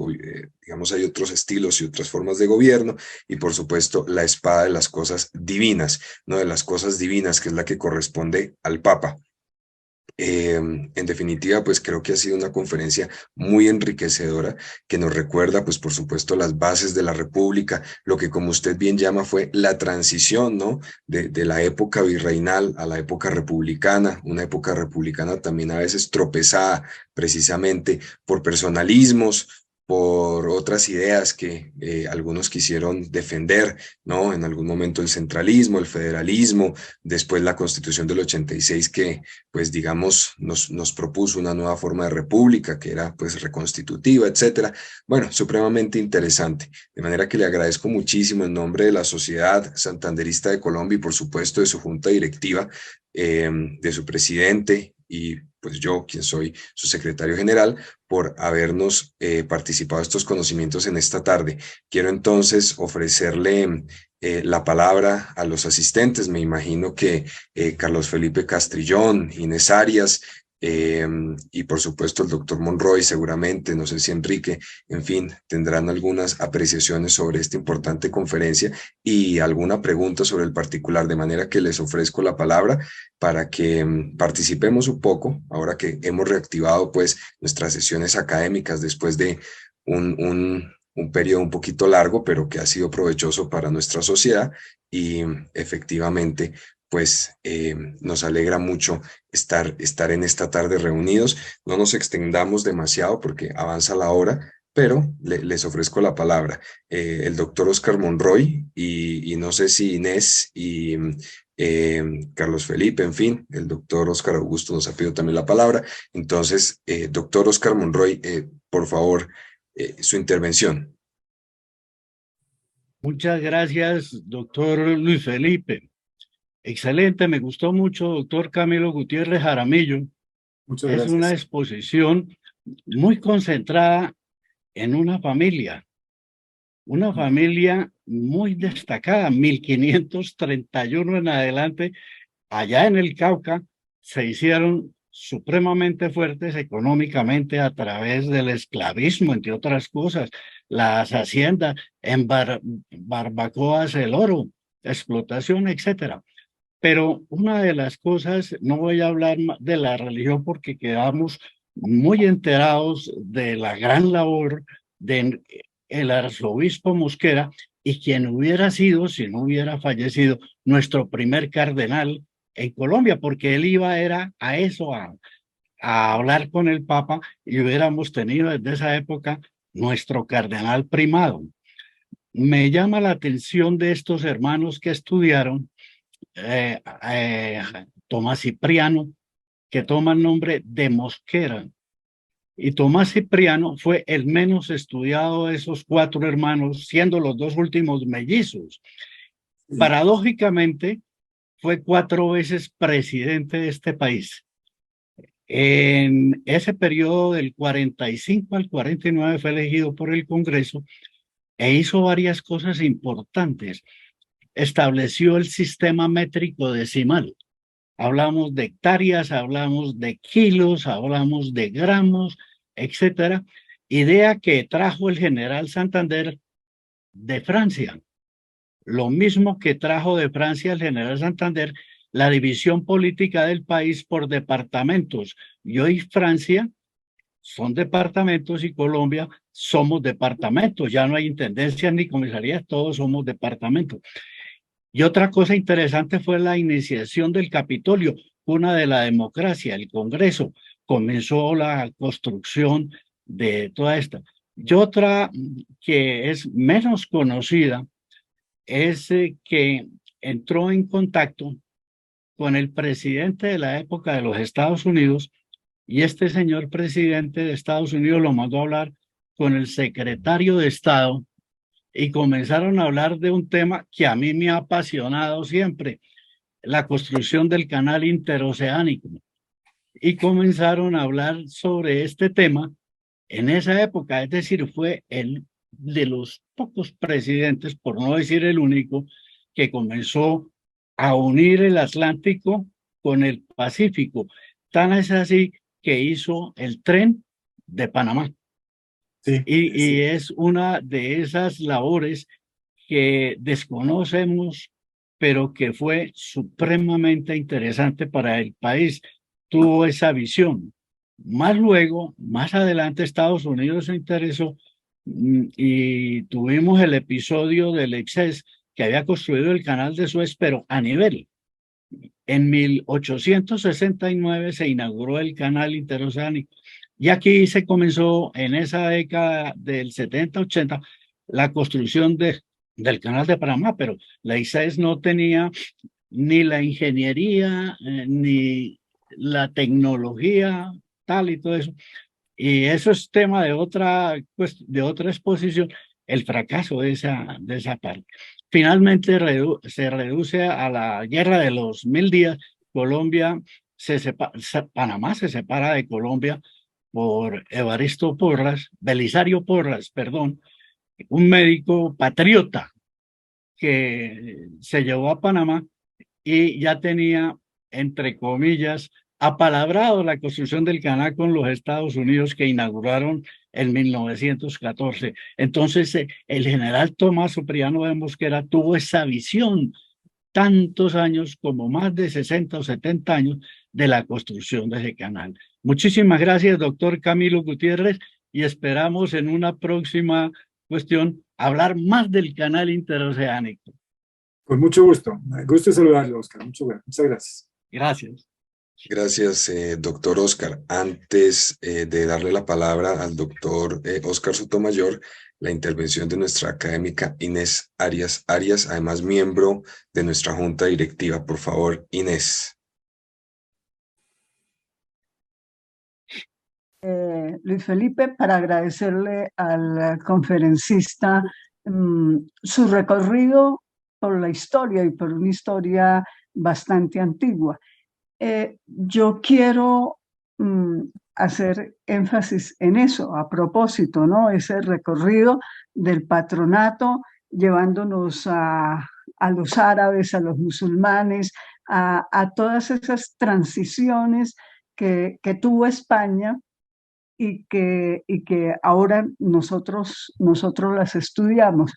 A: digamos, hay otros estilos y otras formas de gobierno, y por supuesto, la espada de las cosas divinas, ¿no? De las cosas divinas, que es la que corresponde al Papa. En definitiva, pues creo que ha sido una conferencia muy enriquecedora que nos recuerda, pues por supuesto, las bases de la República, lo que como usted bien llama fue la transición, ¿no? De la época virreinal a la época republicana, una época republicana también a veces tropezada precisamente por personalismos, por otras ideas que algunos quisieron defender, ¿no? En algún momento el centralismo, el federalismo, después la Constitución del 86 que pues digamos, nos propuso una nueva forma de república que era pues reconstitutiva, etcétera. Bueno, supremamente interesante. De manera que le agradezco muchísimo en nombre de la Sociedad Santanderista de Colombia y por supuesto de su junta directiva, de su presidente y pues yo, quien soy su secretario general, por habernos participado estos conocimientos en esta tarde. Quiero entonces ofrecerle la palabra a los asistentes. Me imagino que Carlos Felipe Castrillón, Inés Arias, y por supuesto el doctor Monroy seguramente, no sé si Enrique, en fin, tendrán algunas apreciaciones sobre esta importante conferencia y alguna pregunta sobre el particular, de manera que les ofrezco la palabra para que participemos un poco, ahora que hemos reactivado pues nuestras sesiones académicas después de un periodo un poquito largo, pero que ha sido provechoso para nuestra sociedad y efectivamente pues nos alegra mucho estar en esta tarde reunidos. No nos extendamos demasiado porque avanza la hora, pero les ofrezco la palabra. El doctor Oscar Monroy y no sé si Inés y Carlos Felipe, en fin, el doctor Oscar Augusto nos ha pedido también la palabra. Entonces, doctor Oscar Monroy, por favor, su intervención.
C: Muchas gracias, doctor Luis Felipe. Excelente, me gustó mucho, doctor Camilo Gutiérrez Jaramillo,
B: Muchas
C: Es
B: gracias.
C: una exposición muy concentrada en una familia muy destacada, 1531 en adelante, allá en el Cauca, se hicieron supremamente fuertes económicamente a través del esclavismo, entre otras cosas, las haciendas en barbacoas, el oro, explotación, etcétera. Pero una de las cosas, no voy a hablar de la religión porque quedamos muy enterados de la gran labor de el arzobispo Mosquera y quien hubiera sido, si no hubiera fallecido, nuestro primer cardenal en Colombia, porque él iba era a eso, a hablar con el Papa y hubiéramos tenido desde esa época nuestro cardenal primado. Me llama la atención de estos hermanos que estudiaron Tomás Cipriano, que toma el nombre de Mosquera. Y Tomás Cipriano fue el menos estudiado de esos cuatro hermanos, siendo los dos últimos mellizos. Paradójicamente, fue 4 veces presidente de este país. En ese periodo del 45 al 49 fue elegido por el Congreso e hizo varias cosas importantes. Estableció el sistema métrico decimal. Hablamos de hectáreas, hablamos de kilos, hablamos de gramos, etcétera. Idea que trajo el general Santander de Francia. Lo mismo que trajo de Francia el general Santander la división política del país por departamentos. Y hoy Francia son departamentos y Colombia somos departamentos. Ya no hay intendencias ni comisarías, todos somos departamentos. Y otra cosa interesante fue la iniciación del Capitolio, una de la democracia, el Congreso. Comenzó la construcción de toda esta. Y otra que es menos conocida es que entró en contacto con el presidente de la época de los Estados Unidos y este señor presidente de Estados Unidos lo mandó a hablar con el secretario de Estado y comenzaron a hablar de un tema que a mí me ha apasionado siempre, la construcción del canal interoceánico. Y comenzaron a hablar sobre este tema en esa época, es decir, fue el de los pocos presidentes, por no decir el único, que comenzó a unir el Atlántico con el Pacífico. Tan es así que hizo el tren de Panamá.
B: Sí,
C: Y es una de esas labores que desconocemos, pero que fue supremamente interesante para el país. Tuvo esa visión. Más luego, más adelante, Estados Unidos se interesó y tuvimos el episodio del Excess que había construido el canal de Suez, pero a nivel. En 1869 se inauguró el canal interoceánico y aquí se comenzó en esa década del 70-80 la construcción del canal de Panamá, pero la ICES no tenía ni la ingeniería ni la tecnología tal y todo eso. Y eso es tema de otra exposición, el fracaso de esa parte. Finalmente se reduce a la guerra de los 1000 días. Panamá se separa de Colombia por Belisario Porras, perdón, un médico patriota que se llevó a Panamá y ya tenía, entre comillas, apalabrado la construcción del canal con los Estados Unidos que inauguraron en 1914. Entonces, el general Tomás Cipriano de Mosquera tuvo esa visión tantos años, como más de 60 o 70 años, de la construcción de ese canal. Muchísimas gracias, doctor Camilo Gutiérrez, y esperamos en una próxima cuestión hablar más del canal interoceánico.
B: Con mucho gusto. Gusto saludarlo, Oscar. Muchas gracias.
C: Gracias.
A: Gracias, doctor Oscar. Antes de darle la palabra al doctor Oscar Sotomayor, la intervención de nuestra académica Inés Arias, además miembro de nuestra junta directiva. Por favor, Inés.
D: Luis Felipe, para agradecerle al conferencista su recorrido por la historia y por una historia bastante antigua. Yo quiero hacer énfasis en eso, a propósito, ¿no? Ese recorrido del patronato llevándonos a los árabes, a los musulmanes, a todas esas transiciones que tuvo España y que ahora nosotros las estudiamos.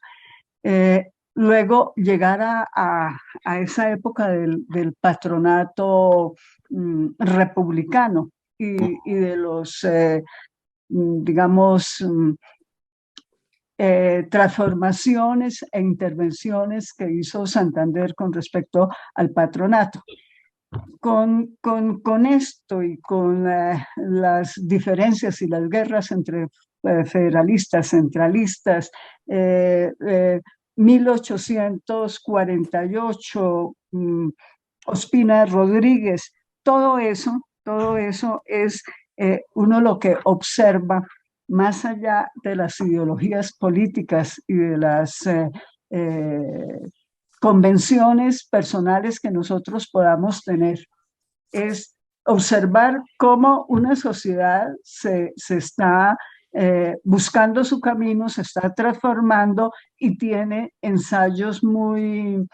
D: Luego llegar a esa época del patronato republicano y de los, digamos, transformaciones e intervenciones que hizo Santander con respecto al patronato. Con esto y con las diferencias y las guerras entre federalistas, centralistas, 1848, Ospina Rodríguez, todo eso es uno lo que observa más allá de las ideologías políticas y de las convenciones personales que nosotros podamos tener, es observar cómo una sociedad se está buscando su camino, se está transformando y tiene ensayos muy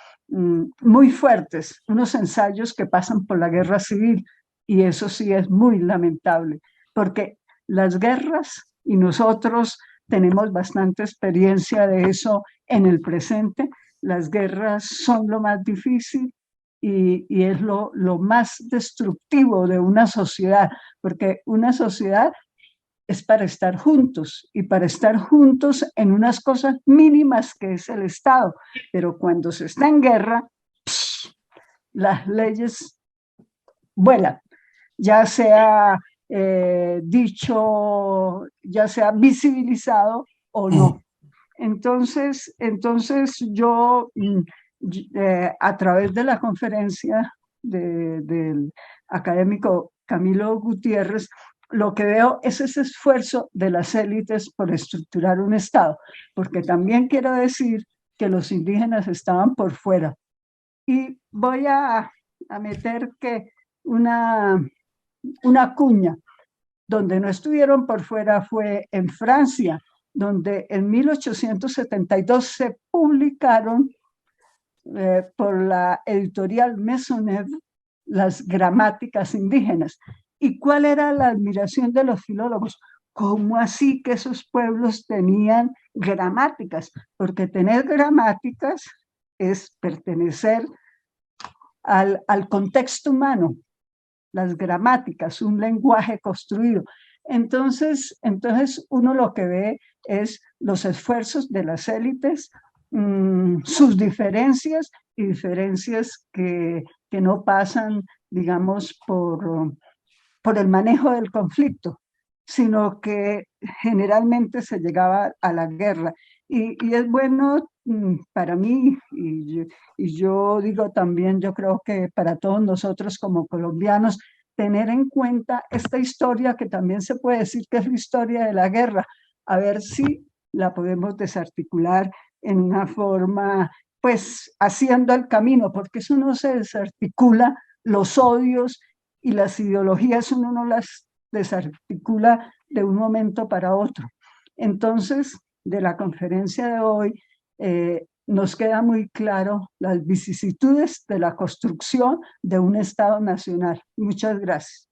D: fuertes, unos ensayos que pasan por la guerra civil, y eso sí es muy lamentable, porque las guerras, y nosotros tenemos bastante experiencia de eso en el presente, las guerras son lo más difícil y es lo más destructivo de una sociedad, porque una sociedad es para estar juntos y para estar juntos en unas cosas mínimas que es el Estado, pero cuando se está en guerra, las leyes vuelan, ya sea dicho, ya sea visibilizado o no. Entonces yo, a través de la conferencia del académico Camilo Gutiérrez, lo que veo es ese esfuerzo de las élites por estructurar un Estado, porque también quiero decir que los indígenas estaban por fuera. Y voy a meter que una cuña, donde no estuvieron por fuera fue en Francia, donde en 1872 se publicaron por la editorial Maisonneuve las gramáticas indígenas. ¿Y cuál era la admiración de los filólogos? ¿Cómo así que esos pueblos tenían gramáticas? Porque tener gramáticas es pertenecer al contexto humano, las gramáticas, un lenguaje construido. Entonces uno lo que ve es los esfuerzos de las élites, sus diferencias y diferencias que no pasan, digamos, por el manejo del conflicto, sino que generalmente se llegaba a la guerra. Y es bueno para mí, y yo digo también, yo creo que para todos nosotros como colombianos, tener en cuenta esta historia que también se puede decir que es la historia de la guerra, a ver si la podemos desarticular en una forma, pues haciendo el camino, porque eso no se desarticula, los odios y las ideologías uno no las desarticula de un momento para otro. Entonces, de la conferencia de hoy, nos queda muy claro las vicisitudes de la construcción de un Estado nacional. Muchas gracias.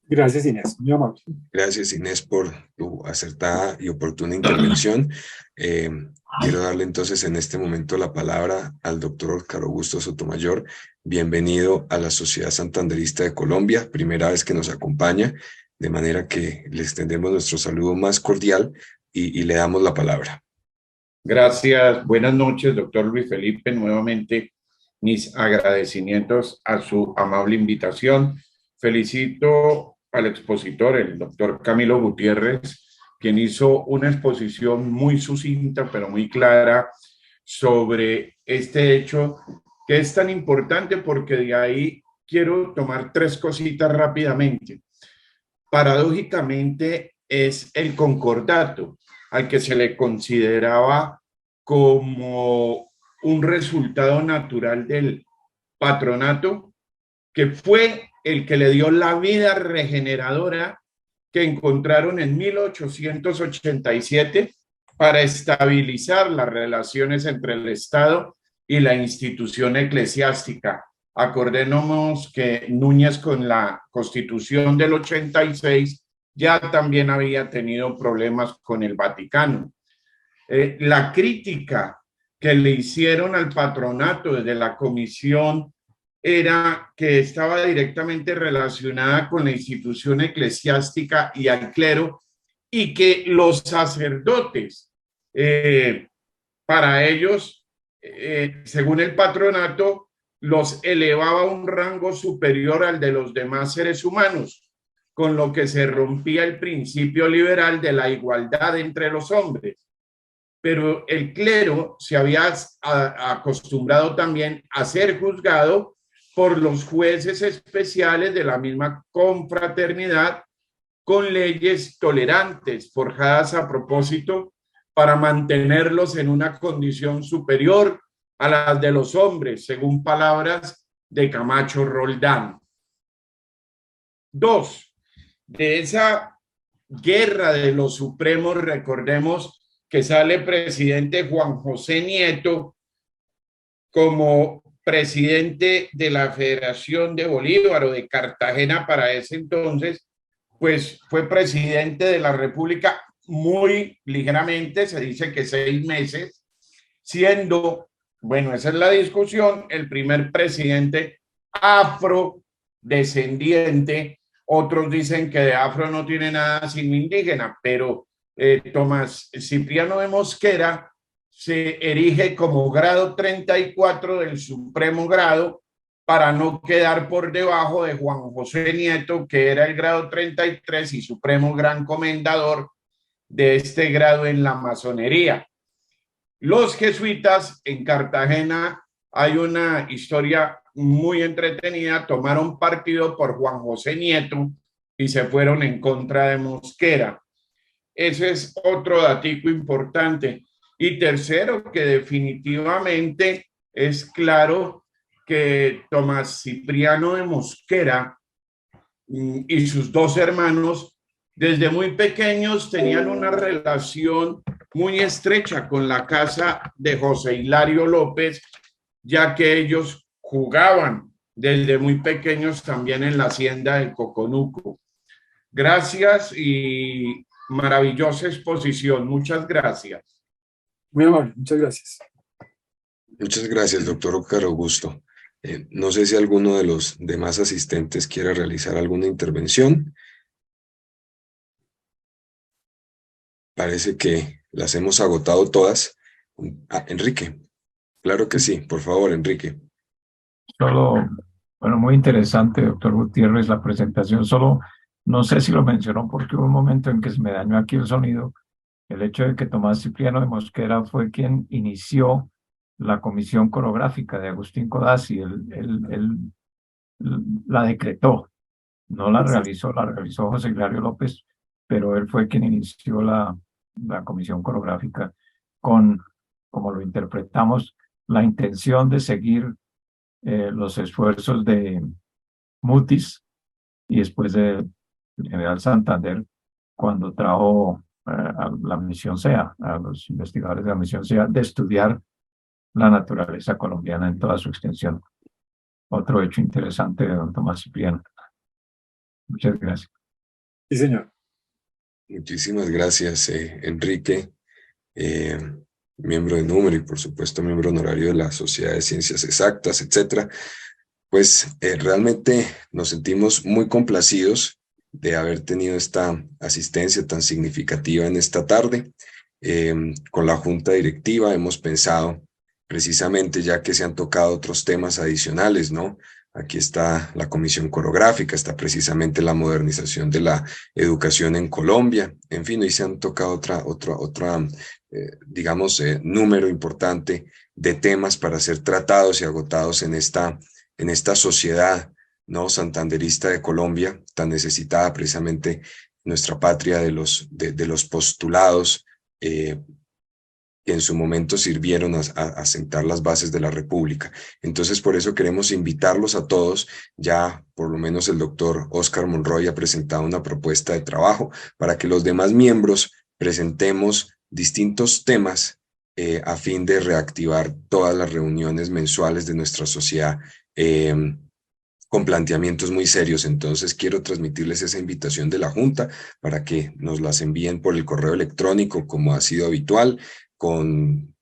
B: Gracias, Inés. Muy amable.
A: Gracias, Inés, por tu acertada y oportuna intervención. Quiero darle entonces en este momento la palabra al doctor Óscar Augusto Sotomayor. Bienvenido a la Sociedad Santanderista de Colombia, primera vez que nos acompaña, de manera que le extendemos nuestro saludo más cordial y le damos la palabra.
E: Gracias, buenas noches, doctor Luis Felipe. Nuevamente, mis agradecimientos a su amable invitación. Felicito al expositor, el doctor Camilo Gutiérrez, quien hizo una exposición muy sucinta, pero muy clara sobre este hecho que es tan importante, porque de ahí quiero tomar tres cositas rápidamente. Paradójicamente es el concordato, al que se le consideraba como un resultado natural del patronato, que fue el que le dio la vida regeneradora que encontraron en 1887 para estabilizar las relaciones entre el Estado y la institución eclesiástica. Acordémonos que Núñez con la Constitución del 86 ya también había tenido problemas con el Vaticano. La crítica que le hicieron al patronato desde la comisión era que estaba directamente relacionada con la institución eclesiástica y al clero, y que los sacerdotes, para ellos, según el patronato, los elevaba a un rango superior al de los demás seres humanos, con lo que se rompía el principio liberal de la igualdad entre los hombres. Pero el clero se había acostumbrado también a ser juzgado por los jueces especiales de la misma confraternidad, con leyes tolerantes forjadas a propósito para mantenerlos en una condición superior a las de los hombres, según palabras de Camacho Roldán. 2. De esa guerra de los supremos, recordemos que sale presidente Juan José Nieto como presidente de la Federación de Bolívar o de Cartagena para ese entonces, pues fue presidente de la República muy ligeramente, se dice que 6 meses, siendo, bueno, esa es la discusión, el primer presidente afrodescendiente. Otros dicen que de afro no tiene nada sino indígena, pero Tomás Cipriano de Mosquera se erige como grado 34 del Supremo Grado para no quedar por debajo de Juan José Nieto, que era el grado 33 y Supremo Gran Comendador de este grado en la masonería. Los jesuitas en Cartagena, hay una historia muy entretenida, tomaron partido por Juan José Nieto y se fueron en contra de Mosquera. Ese es otro datico importante. Y tercero, que definitivamente es claro que Tomás Cipriano de Mosquera y sus 2 hermanos desde muy pequeños tenían una relación muy estrecha con la casa de José Hilario López, ya que ellos jugaban desde muy pequeños también en la hacienda del Coconuco. Gracias y maravillosa exposición. Muchas gracias.
B: Muy amable, muchas gracias.
A: Muchas gracias, doctor Óscar Augusto. No sé si alguno de los demás asistentes quiere realizar alguna intervención. Parece que las hemos agotado todas. Enrique. Claro que sí. Por favor, Enrique.
F: Solo, bueno, muy interesante, doctor Gutiérrez, la presentación. Solo, no sé si lo mencionó porque hubo un momento en que se me dañó aquí el sonido. El hecho de que Tomás Cipriano de Mosquera fue quien inició la comisión coreográfica de Agustín Codazzi. Él la decretó, no la realizó, la realizó José Hilario López, pero él fue quien inició la comisión coreográfica con, como lo interpretamos, la intención de seguir los esfuerzos de Mutis y después de General Santander, cuando trajo a la misión SEA, a los investigadores de la misión SEA, de estudiar la naturaleza colombiana en toda su extensión. Otro hecho interesante de don Tomás Cipriano. Muchas gracias.
B: Sí, señor.
A: Muchísimas gracias, Enrique, miembro de Número y por supuesto miembro honorario de la Sociedad de Ciencias Exactas, etcétera. Pues realmente nos sentimos muy complacidos de haber tenido esta asistencia tan significativa en esta tarde. Con la Junta Directiva hemos pensado precisamente, ya que se han tocado otros temas adicionales, ¿no? Aquí está la comisión coreográfica, está precisamente la modernización de la educación en Colombia, en fin, hoy se han tocado digamos, número importante de temas para ser tratados y agotados en esta sociedad, ¿no?, santanderista de Colombia, tan necesitada precisamente nuestra patria de los postulados que en su momento sirvieron a sentar las bases de la República. Entonces, por eso queremos invitarlos a todos. Ya por lo menos el doctor Oscar Monroy ha presentado una propuesta de trabajo para que los demás miembros presentemos distintos temas a fin de reactivar todas las reuniones mensuales de nuestra sociedad con planteamientos muy serios. Entonces quiero transmitirles esa invitación de la Junta para que nos las envíen por el correo electrónico, como ha sido habitual,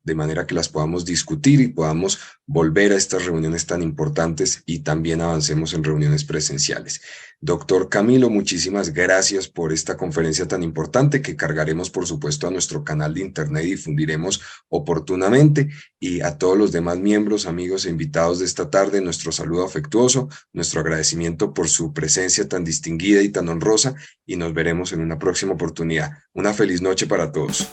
A: de manera que las podamos discutir y podamos volver a estas reuniones tan importantes y también avancemos en reuniones presenciales. Doctor Camilo, muchísimas gracias por esta conferencia tan importante que cargaremos, por supuesto, a nuestro canal de internet y difundiremos oportunamente. Y a todos los demás miembros, amigos e invitados de esta tarde, nuestro saludo afectuoso, nuestro agradecimiento por su presencia tan distinguida y tan honrosa, y nos veremos en una próxima oportunidad. Una feliz noche para todos.